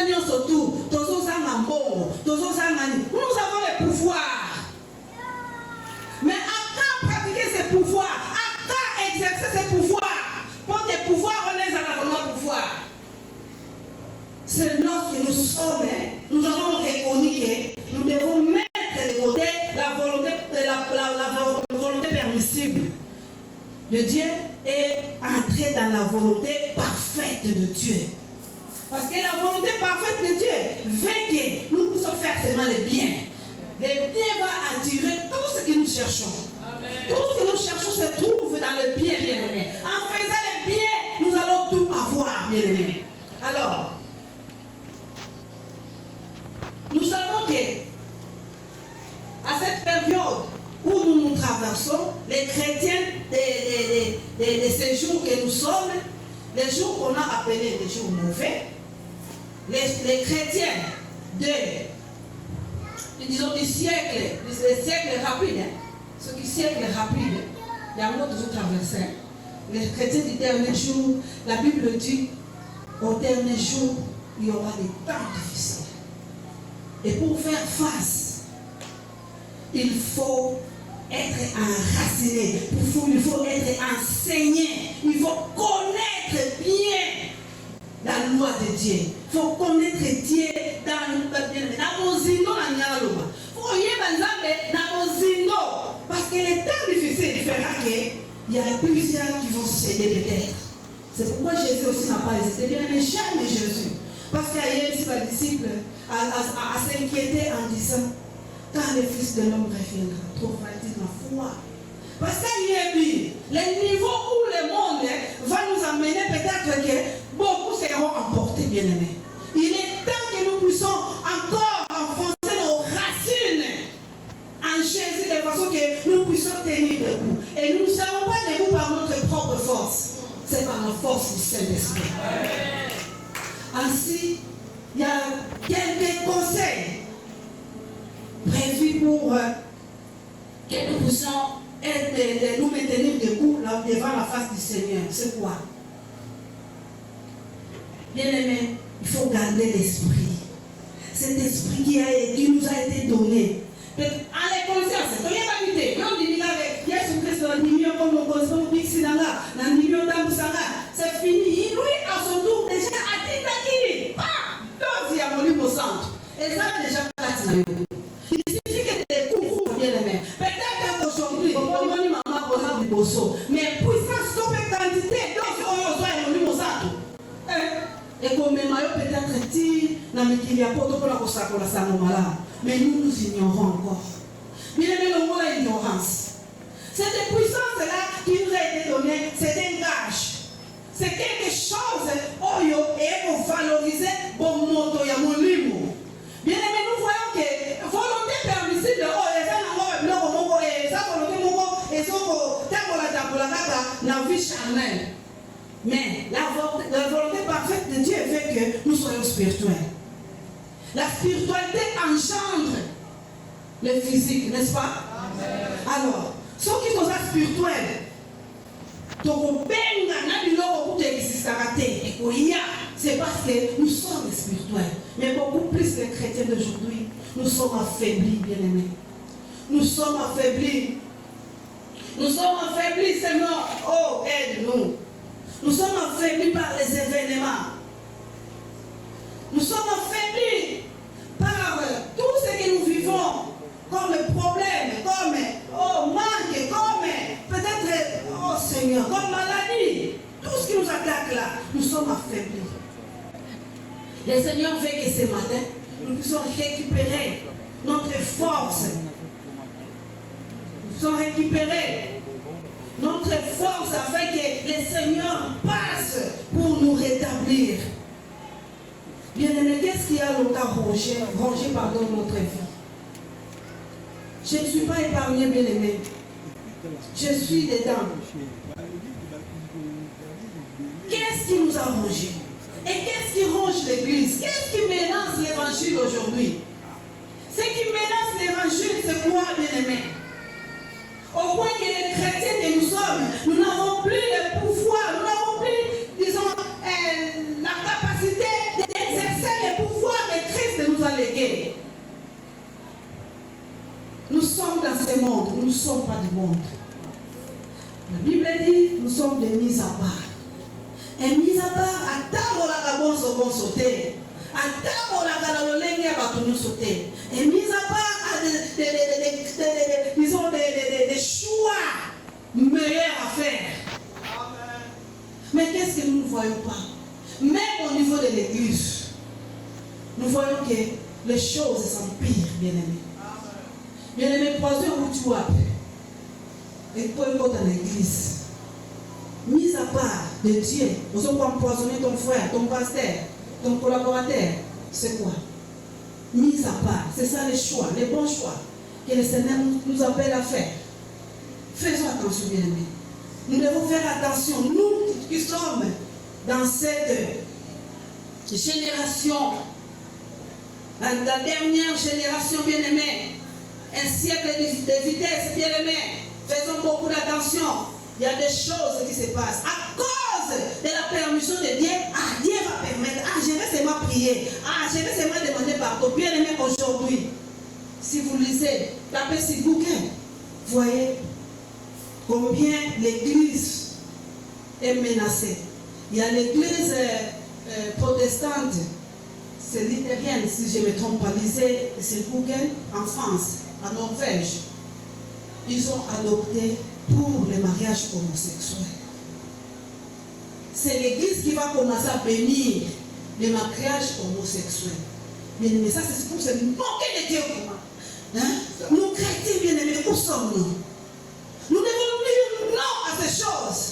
le pouvoir. Mais à quand pratiquer ces pouvoirs, à quand exercer ces pouvoirs, pour des pouvoirs, on les a vraiment pouvoir. C'est lorsque nous avons reconnu que nous devons mettre de côté la volonté permissible de Dieu et entrer dans la volonté parfaite de Dieu. Parce que la volonté parfaite de Dieu veut que nous puissions faire seulement le bien. Le bien va attirer tout ce que nous cherchons. Amen. Tout ce que nous cherchons se trouve dans le bien, bien-aimé. En faisant le bien, nous allons tout avoir, bien-aimé. Alors, nous savons que à cette période où nous nous traversons, les chrétiens de ces jours que nous sommes, les jours qu'on a appelés les jours mauvais, les chrétiens disons des siècles rapides, ce qui siècle rapide, il y a un autre jour traversé. Les chrétiens du dernier jour, la Bible dit, au dernier jour, il y aura des temps difficiles. Et pour faire face, il faut être enraciné, il faut être enseigné, il faut connaître bien la loi de Dieu. Il faut connaître Dieu dans nos zindo. Parce que les temps difficiles, il fera qu'il y a plusieurs qui vont céder peut-être. C'est pourquoi Jésus aussi n'a pas hésité. Bien aimé, jamais Jésus. Parce qu'il y a eu ses disciples à s'inquiéter en disant, quand le Fils de l'homme reviendra, trouvera-t-il ma foi? Parce qu'il y a eu le niveau où le monde va nous amener peut-être que beaucoup seront emportés, bien aimés. Il est temps que nous puissions encore enfoncer nos racines en Jésus de façon que nous puissions tenir debout. Et nous ne serons pas debout par notre propre force. C'est par la force du Saint-Esprit. Ainsi, il y a quelques conseils prévus pour que nous puissions nous maintenir debout devant la face du Seigneur. C'est quoi? Bien aimé, il faut garder l'esprit. Cet esprit qui nous a été donné. À la conscience, il n'y a pas d'idée. Non, il y a Jésus-Christ, c'est fini. Lui, à son tour, déjà a dit il y a mon centre. Et ça, déjà, il suffit que des coups, bien aimé. Peut-être qu'aujourd'hui, mais puissance, compétentité, donc on doit évoluer au centre. Et comme peut-être dit, mais nous nous ignorons encore. Bien aimé, le mot est ignorance. Cette puissance-là qui nous a été donnée, c'est un gage. C'est quelque chose et pour valoriser bon moto ya mon limo. Bien aimé, nous voyons que volonté permissible, la vie charnelle. Mais la volonté parfaite de Dieu veut que nous soyons spirituels. La spiritualité engendre le physique, n'est-ce pas? Amen. Alors, ceux qui sont spirituels, c'est parce que nous sommes spirituels. Mais beaucoup plus les chrétiens d'aujourd'hui, nous sommes affaiblis, bien-aimés. Nous sommes affaiblis. Nous sommes affaiblis, Seigneur. Oh, aide-nous. Nous sommes affaiblis par les événements. Nous sommes affaiblis par tout ce que nous vivons comme problème, comme manque, comme peut-être, oh Seigneur, comme maladie. Tout ce qui nous attaque là, nous sommes affaiblis. Le Seigneur veut que ce matin, nous puissions récupérer notre force. Nous puissions récupérer notre force afin que le Seigneur passe pour nous rétablir. Bien-aimé, qu'est-ce qui a longtemps rongé notre vie? Je ne suis pas épargné, bien-aimé. Je suis dedans. Qu'est-ce qui nous a rongé? Et qu'est-ce qui ronge l'Église? Qu'est-ce qui menace l'Évangile aujourd'hui? Ce qui menace l'Évangile, c'est quoi, bien-aimé? Au point que les chrétiens que nous sommes, nous n'avons plus le pouvoir, nous n'avons plus, disons, la capacité d'exercer le pouvoir que Christ nous a légué. Nous sommes dans ce monde, nous ne sommes pas du monde. La Bible dit, nous sommes des mises à part. Et mise à part, attends la bonne bon sauter. Attends la lolenge à batonu sauter. Et mise à part à des choix meilleurs à faire. Amen. Mais qu'est-ce que nous ne voyons pas? Même au niveau de l'église, nous voyons que les choses s'empirent, bien-aimés. Bien-aimés, croisez où tu as. Et pour dans l'église. Mise à part de Dieu, vous avez empoisonné ton frère, ton pasteur, ton collaborateur, c'est quoi? Mise à part, c'est ça les choix, les bons choix que le Seigneur nous appelle à faire. Faisons attention, bien-aimés. Nous devons faire attention, nous qui sommes dans cette génération, la dernière génération, bien-aimés, un siècle de vitesse, bien-aimés, faisons beaucoup d'attention. Il y a des choses qui se passent. À cause de la permission de Dieu, Dieu va permettre. Je vais seulement prier. Je vais seulement demander pardon. Bien aimé, aujourd'hui, si vous lisez, tapez sur Google, voyez combien l'église est menacée. Il y a l'église protestante, c'est luthérienne, si je ne me trompe pas, lisez sur Google, en France, en Norvège. Ils ont adopté pour les mariages homosexuels. C'est l'église qui va commencer à bénir les mariages homosexuels. Mais ça, c'est pour se moquer de Dieu. Nous, chrétiens bien-aimés, où sommes-nous? Nous devons dire non à ces choses.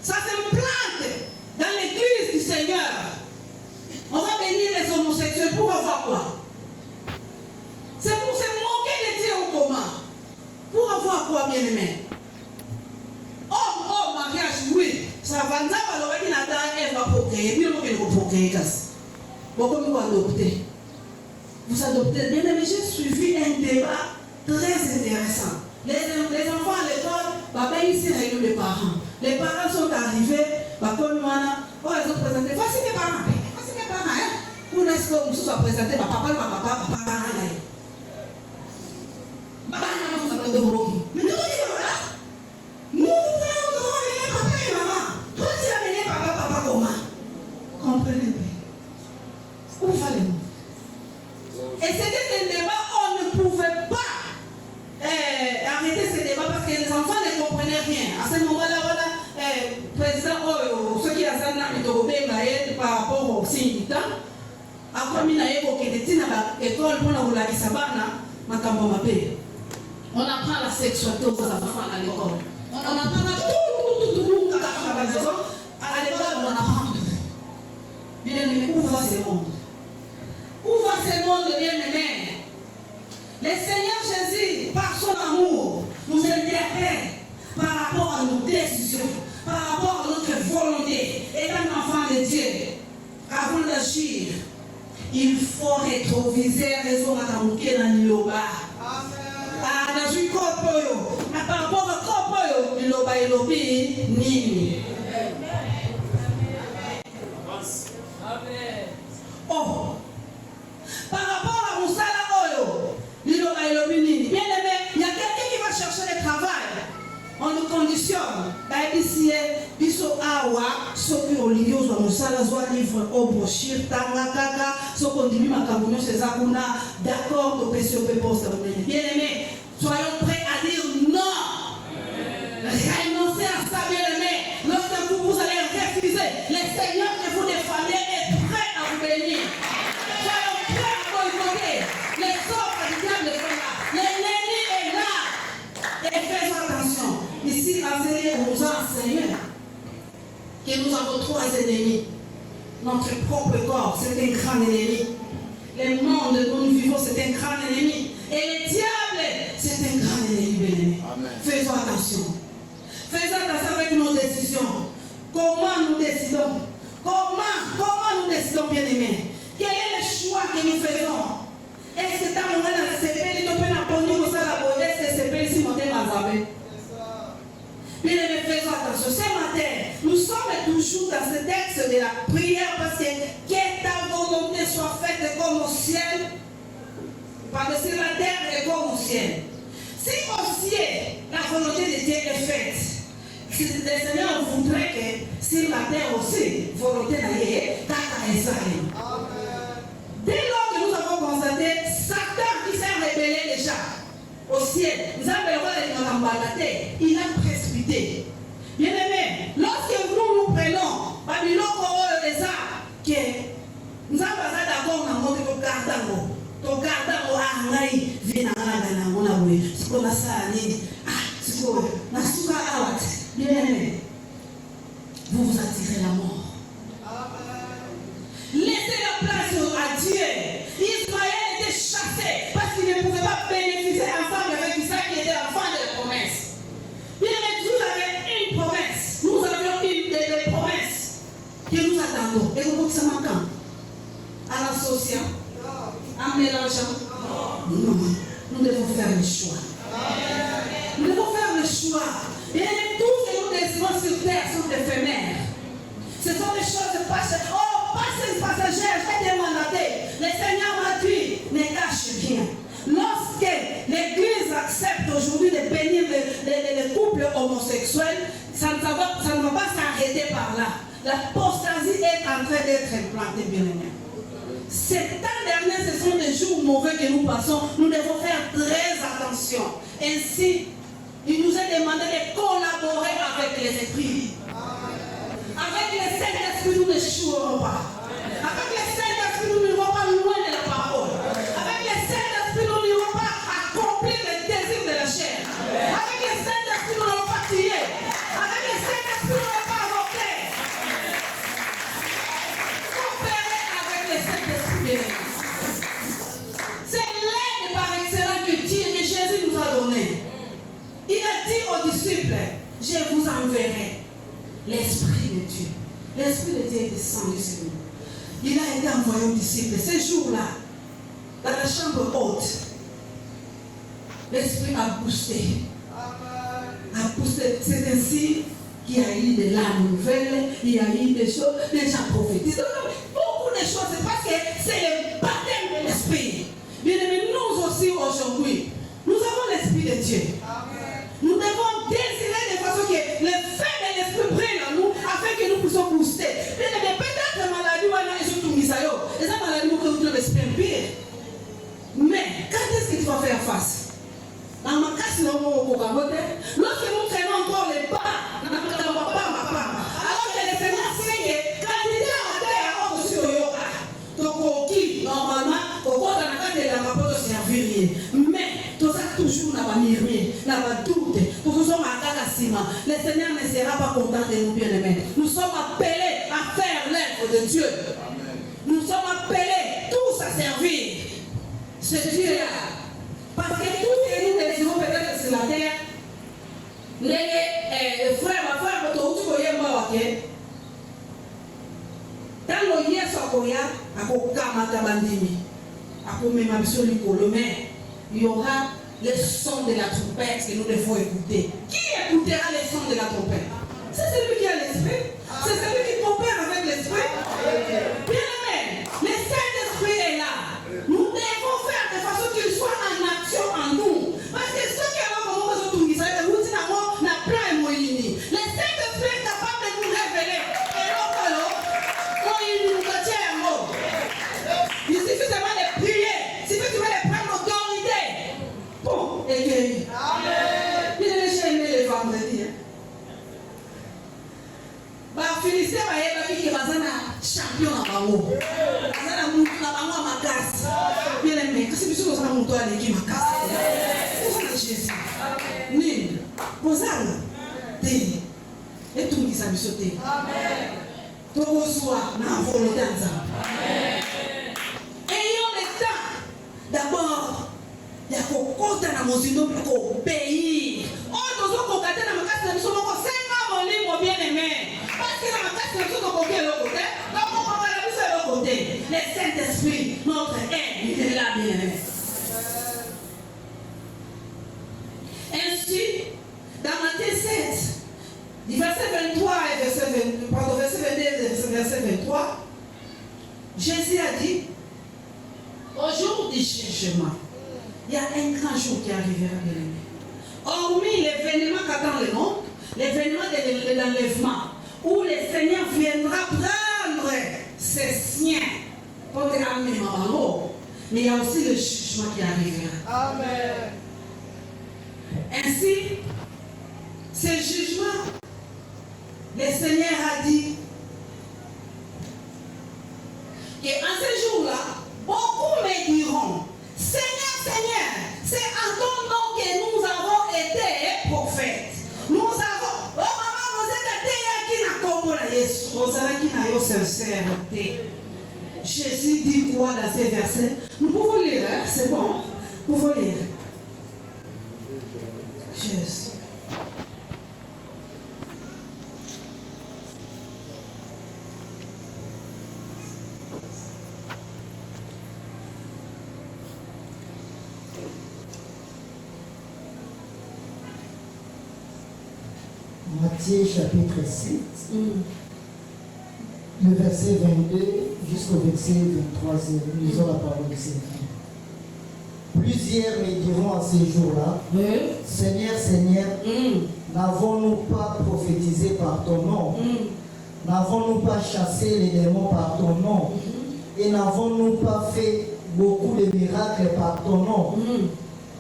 Ça se plante dans l'église du Seigneur. On va bénir les homosexuels pour avoir quoi? C'est pour se moquer de Dieu ou comment? Pour avoir quoi, bien-aimé? Oh, mariage, oui. Ça va nous avoir qui n'a pas elle va procréer. Puis nous va procréer. Pourquoi nous adopter? Vous adoptez. Bien-aimé, j'ai suivi un débat très intéressant. Les enfants à l'école, ici, il y a les parents. Les parents sont arrivés, comme oh, ils ont présenté. Voici mes parents. Voici mes parents. Pour est-ce que vous soyez présenté, papa. Mais nous, nous papa et maman. Toi, tu as mené papa, comment? Comprenez bien. Où fallait-nous? Et c'était un débat, on ne pouvait pas arrêter ce débat parce que les enfants ne comprenaient rien. À ce moment-là, voilà, président, ceux qui ont par rapport au signe du temps, après, il y a école pour la Sabana, on apprend la sexualité aux enfants à l'école. On apprend tout à la maison. À l'école, on apprend tout. Bien-aimé, où va ce monde? Où va ce monde, bien-aimé? Le Seigneur Jésus, par son amour, nous interpelle par rapport à nos décisions, par rapport à notre volonté. Et un enfant de Dieu, avant d'agir, il faut rétroviser raison à Kamouké dans l'Iloba. Dans une copoyo, par rapport à copoyo, l'Iloba et l'Obi, Nini. ici, biso awa, soki olingi ozwa mosala zwa livre au brochure tanga kaka, soki ondimi makambo nyonso eza kuna, d'accord, topesi yo mpe poste monene. Bien aimé, soyons prêts à dire non. Renoncez à ça, bien aimé. Lorsque vous allez refuser, le Seigneur que vous défendez est prêt à vous bénir. Soyons prêts à boycotter. Les sorts du diable sont là. L'ennemi est là. Et faites attention. Ici, l'enseignant nous a enseigné que nous avons trois ennemis. Notre propre corps, c'est un grand ennemi. Le monde dont nous vivons, c'est un grand ennemi. Et le diable, c'est un grand ennemi, bien-aimé. Faisons attention. Faisons attention avec nos décisions. Comment nous décidons? Comment nous décidons, bien-aimés? Quel est le choix que nous faisons? Est-ce que dans le moment de CP, nous pouvons apprendre à la beauté, c'est CP, si nous sommes bien aimés, faisons attention. Ce matin, nous sommes toujours dans ce texte de la prière parce que ta volonté soit faite comme au ciel, par-dessus la terre et comme au ciel. Si au ciel, la volonté de Dieu est faite, si le Seigneur voudrait que sur la terre aussi, volonté d'aller, dès lors que nous avons constaté Satan qui s'est rebellé déjà au ciel, nous avons il a précipité. Bien aimé, lorsque nous prenons Babylone les arts, que nous avons d'accord dans notre gardant. Ton gardant a ngai vina ngana ngona mwe sikola sani sikola na suka awat bien vous vous attirez la mort. Laissez la place à Dieu. Israël était chassé parce qu'il ne pouvait pas bénéficier ensemble avec Isaac qui était l'enfant de la promesse. Bien vous avez une promesse. Nous avions des promesses que nous attendons et nous sommes quand à l'association. En mélangeant, non, nous devons faire le choix. Nous devons faire le choix. Et tout ce que nous désirons sur terre sont éphémères. Ce sont des choses passagères. Oh, passagères, j'ai été mandaté. Le Seigneur m'a dit, ne cache rien. Lorsque l'Église accepte aujourd'hui de bénir les couples homosexuels, ça ne va pas s'arrêter par là. L'apostasie est en train d'être implantée, bien aimé. Ces temps derniers, ce sont des jours mauvais que nous passons. Nous devons faire très attention. Ainsi, il nous est demandé de collaborer avec les esprits. Avec les Saint-Esprit, nous n'échouerons pas. Avec les Saint-Esprit, nous n'irons pas loin de la parole. Avec les Saint-Esprit, nous n'irons pas accomplir les désirs de la chair. Avec les Saint-Esprit, nous n'allons pas tuer. Avec les Saint-Esprit, nous n'allons pas avorter. C'est l'aide par excellence que Jésus nous a donné. Il a dit aux disciples, je vous enverrai l'Esprit de Dieu. L'Esprit de Dieu est descendu sur nous. Il a été envoyé aux disciples. Ce jour-là, dans la chambre haute, l'Esprit a boosté. C'est ainsi qu'il y a eu de la nouvelle, il y a eu des choses, des gens prophétisent. Beaucoup de choses, c'est parce que c'est le baptême de l'Esprit. Bien aimé, nous aussi aujourd'hui, nous avons l'Esprit de Dieu. Nous devons désirer de façon que le feu de l'Esprit brille en nous afin que nous puissions booster. Bien aimé, peut-être que la maladie, et surtout Misayo, et cette maladie, que vous l'Esprit pire. Mais quand est-ce que tu vas faire face? Dans ma casse, lorsque nous traînons encore les pas, alors que le Seigneur sait que candidat à terre, on sur le yoga. Donc, qui, normalement, au cours de la carte de la rapport de servir. Mais, tout ça, toujours, n'a pas miré, n'a pas doute. Nous sommes à Kagasima. Le Seigneur ne sera pas content de nous, bien-aimés. Nous sommes appelés à faire l'œuvre de Dieu. Nous sommes appelés tous à servir ce Dieu-là. Parce que tout ce que nous désirons peut-être sur la terre, les frères, ma frère, votre dans le yes akoya, akokamata bandimi, akomema biso likolo, mais il y aura le son de la trompette que nous devons écouter. Qui écoutera le son de la trompette? C'est celui qui a l'esprit. C'est celui qui coopère avec l'esprit. Bien aimé, le Saint-Esprit est là. Nous devons faire de façon qu'il soit en action en nous. Parce que ce qui est là, comme on va se tourner, ça va être n'a plein de moyens. Le Saint-Esprit Philistins qui champion à Bango. Bien aimé, qu'est-ce que tu as mon toit qui m'a cassé? Jésus. Nul. Posala. Té. Et tout qui s'est sauté. Amen. Tout reçoit dans la volonté de ça. Amen. Ayons le temps. D'abord, il y a qu'on compte dans mon zino pour obéir. Oh, nous avons compté dans ma casse, nous sommes encore 5 ans libre bien aimé. Parce que dans ma casse, nous sommes encore bien l'autre côté. Donc, on va la pousser de l'autre côté. Le Saint-Esprit, notre aide, il est là bien aimé. Ainsi, dans Matthieu 7, du verset 23 et verset 22 et verset 23, Jésus a dit, au jour du jugement, il y a un grand jour qui arrivera, bien aimé. Hormis l'événement qu'attend le monde, l'événement de l'enlèvement, où le Seigneur viendra prendre ses siens pour te ramener en haut, mais il y a aussi le jugement qui arrivera. Amen. Ainsi, ce jugement, le Seigneur a dit qu'en ce jour-là, beaucoup me diront, Seigneur, Seigneur, c'est en ton nom que nous avons été prophètes. Nous avons, oh maman, vous êtes qui n'a pas pour Jésus, vous avez qui n'a pas sincérité. Jésus dit quoi dans ces versets? Nous pouvons lire, hein? C'est bon, nous pouvons lire. Jésus. Matthieu chapitre 7, le verset 22 jusqu'au verset 23, nous avons la parole du Seigneur. Plusieurs me diront à ces jours-là, Seigneur, Seigneur, n'avons-nous pas prophétisé par ton nom? N'avons-nous pas chassé les démons par ton nom? Et n'avons-nous pas fait beaucoup de miracles par ton nom?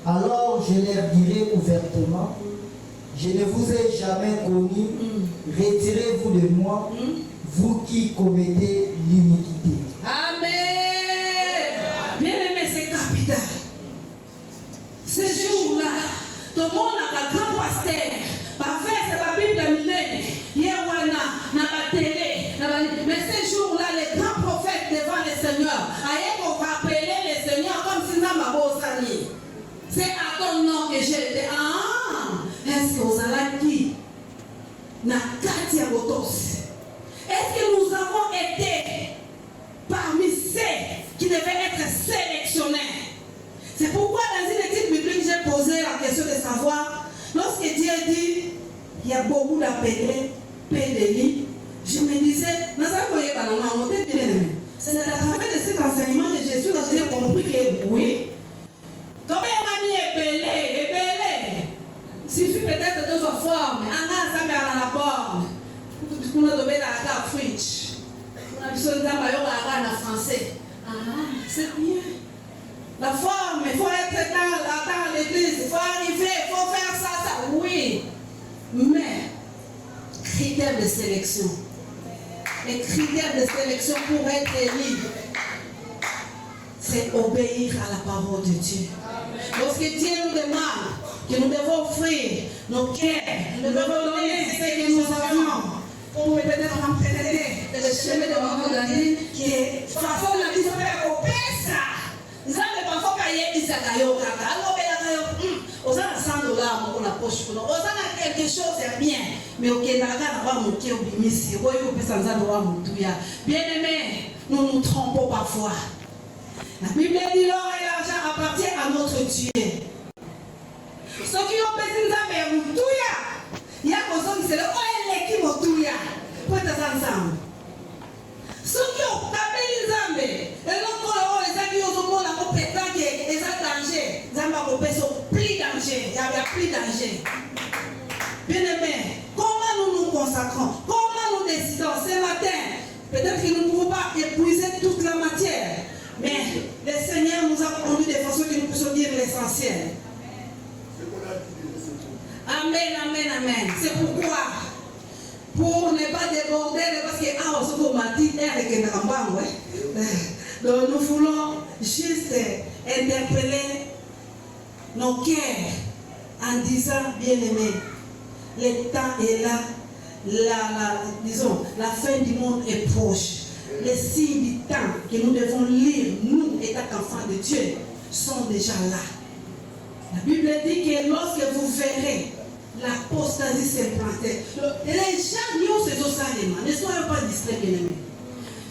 Alors je leur dirai ouvertement, je ne vous ai jamais connu, retirez-vous de moi, vous qui commettez l'iniquité. Amen. Bien aimé, c'est capital. Ce jour-là, tout le monde a un grand pasteur. Par fait, c'est la Bible de Milène. Hier, on a la télé. Mais ce jour-là, les grands prophètes devant le Seigneur, aïe pour rappeler le Seigneur comme si nous avons sali. C'est à ton nom que j'ai été. Est-ce que vous allez qui? Nakatia Botos. Est-ce que nous avons été parmi ceux qui devaient être sélectionnés? C'est pourquoi dans une étude biblique, j'ai posé la question de savoir, lorsque Dieu dit qu'il y a beaucoup d'appelés, peu de lits, je me disais, c'est à travers de cet enseignement de Jésus que j'ai compris que oui, comme il m'a dit ébélé, suffit peut-être de sa forme, ça met à la porte, on a donné la fridge, on a besoin d'un français. C'est bien. La forme, il faut être dans l'église, il faut arriver, il faut faire ça, oui. Mais, critères de sélection. Les critères de sélection pour être élu, c'est obéir à la parole de Dieu. Lorsque Dieu nous demande que nous devons offrir nos cœurs, nous devons donner ce que nous avons pour peut-être emprunter le chemin de mon dernier qui est façon la vie de faire au pesa. Nous avons parfois payé Isakayo Kaka. Alors, on a 100 $ pour la poche. On a quelque chose, c'est bien. Mais au Kenya, on va monter au Bimissi. Bien aimé, nous nous trompons parfois. La Bible dit l'or et l'argent appartiennent à notre Dieu. Ceux qui ont besoin de nous, il y a besoin de se le qui vont tout ya. Pour être ensemble. Ceux qui ont tapé les âmes, et l'autre, les gens qui ont la compétence, et les danger, les âmes sont plus danger. Il y a plus danger. Bien aimé, comment nous nous consacrons? Comment nous décidons ce matin? Peut-être que nous ne pouvons pas épuiser toute la matière. Mais le Seigneur nous a conduit de façon que nous puissions dire l'essentiel. Amen, amen, amen. C'est pourquoi, pour ne pas déborder, parce que ah, on se fait matin et donc nous voulons juste interpeller nos cœurs en disant, bien-aimés, le temps est là, disons, la fin du monde est proche. Les signes du temps que nous devons lire, nous, étant enfants de Dieu, sont déjà là. La Bible dit que lorsque vous verrez l'apostasie s'implanter, les gens n'y ont ces ossalements, ne soyez pas distraits, bien-aimés.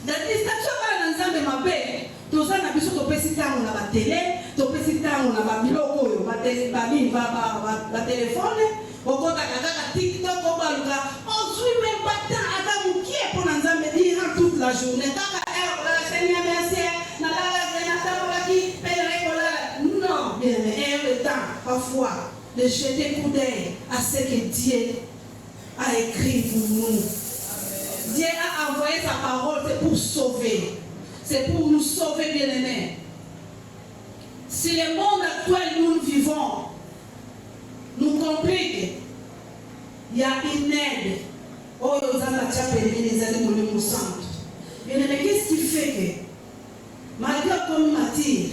La distraction va dans un de ma paix. Tout ça, on a besoin de passer temps on a la télé, de passer temps on a la biloko, la téléphone, on a la TikTok, on suit même pas temps à la moukier pour nous amener toute la journée. Non, bien, mais le temps, parfois, de jeter un coup d'œil à ce que Dieu a écrit pour nous. Dieu a envoyé sa parole, c'est pour sauver. C'est pour nous sauver, bien-aimés. Si le monde actuel nous vivons nous complique, il y a une aide. Oh, nous avons les années de nous centre. Bien-aimés, qu'est-ce qui fait que, malgré qu'on m'attire,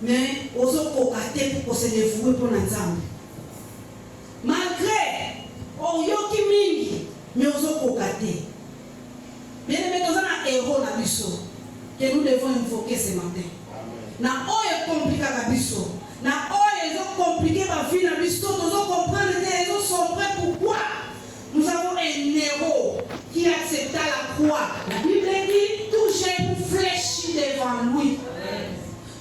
mais aux autres pour se dévouer pour l'ensemble. Malgré, oh, yoki mingi, mais aux autres côtés. Bien aimé, nous avons un héros dans biso que nous devons invoquer ce matin. Na oye compliqué la biso, na oye ils ont compliqué ma vie dans biso. Nous devons comprendre que ils sont prêts. Pourquoi? Nous avons un héros qui accepta la croix. La Bible dit tout genou fléchit devant lui.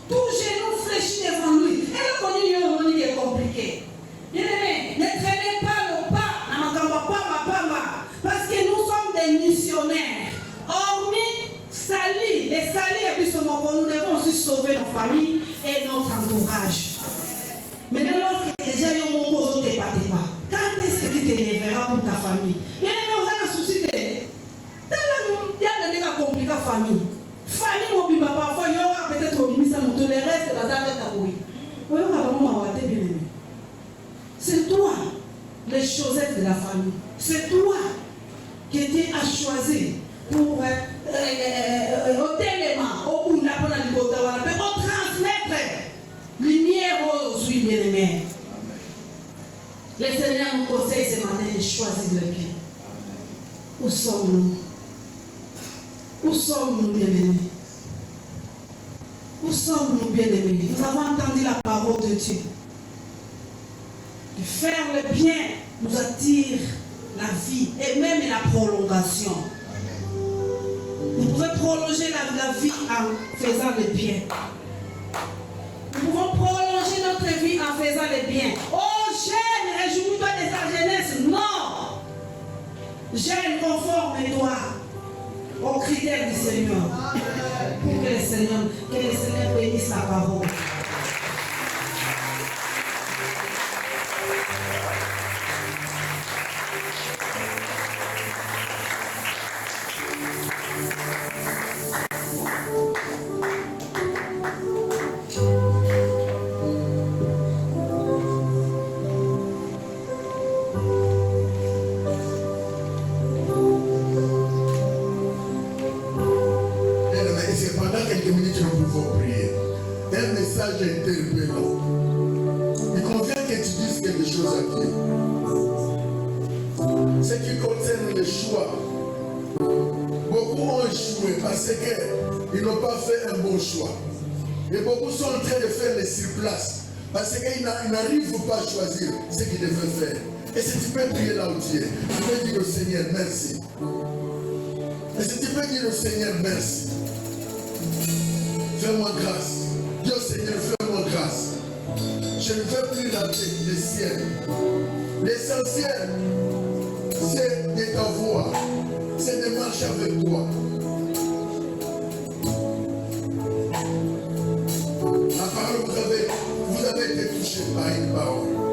Tout genou fléchit devant lui. Et le connu est compliqué. Bien aimé, ne traînez pas le pas, parce que nous sommes des missionnaires. Hormis salis, les salis, nous devons aussi sauver nos familles et notre entourage. Maintenant, lorsque déjà il y a un moment où tu n'es pas, quand est-ce que tu t'élèveras pour ta famille? Bien aimé, on a un souci de. Il y a des gens compliqués à la famille. Famille, mon papa, parfois, il y aura peut-être au ministère, tout le reste, la dame est à oui. Oui, on va vraiment avoir bien aimé. C'est toi, les chaussettes de la famille. C'est toi qui Dieu a choisi pour au télément, au bout de la bonne liberté, pour transmettre lumière aux yeux bien-aimés. Le Seigneur nous conseille ce matin de choisir le bien. Où sommes-nous? Où sommes-nous, bien-aimés? Où sommes-nous, bien-aimés? Nous avons entendu la parole de Dieu. De faire le bien nous attire la vie et même la prolongation. Vous pouvez prolonger la vie en faisant le bien. Nous pouvons prolonger notre vie en faisant le bien. Oh, jeune, réjouis-toi de ta jeunesse. Non! Jeune, conforme-toi aux critères du Seigneur. Pour que le Seigneur bénisse sa parole. Interpellant. Il convient que tu dises quelque chose à Dieu. Ce qui concerne le choix, beaucoup ont échoué parce qu'ils n'ont pas fait un bon choix. Et beaucoup sont en train de faire les surplaces parce qu'ils n'arrivent pas à choisir ce qu'ils devaient faire. Et si tu peux prier là où tu es, tu peux dire au Seigneur merci. Et si tu peux dire au Seigneur merci, fais-moi grâce. Dieu Seigneur, fais-moi grâce. Je ne veux plus la paix, le ciel. L'essentiel, c'est de ta voix, c'est de marcher avec toi. La parole, vous avez été touché par une parole.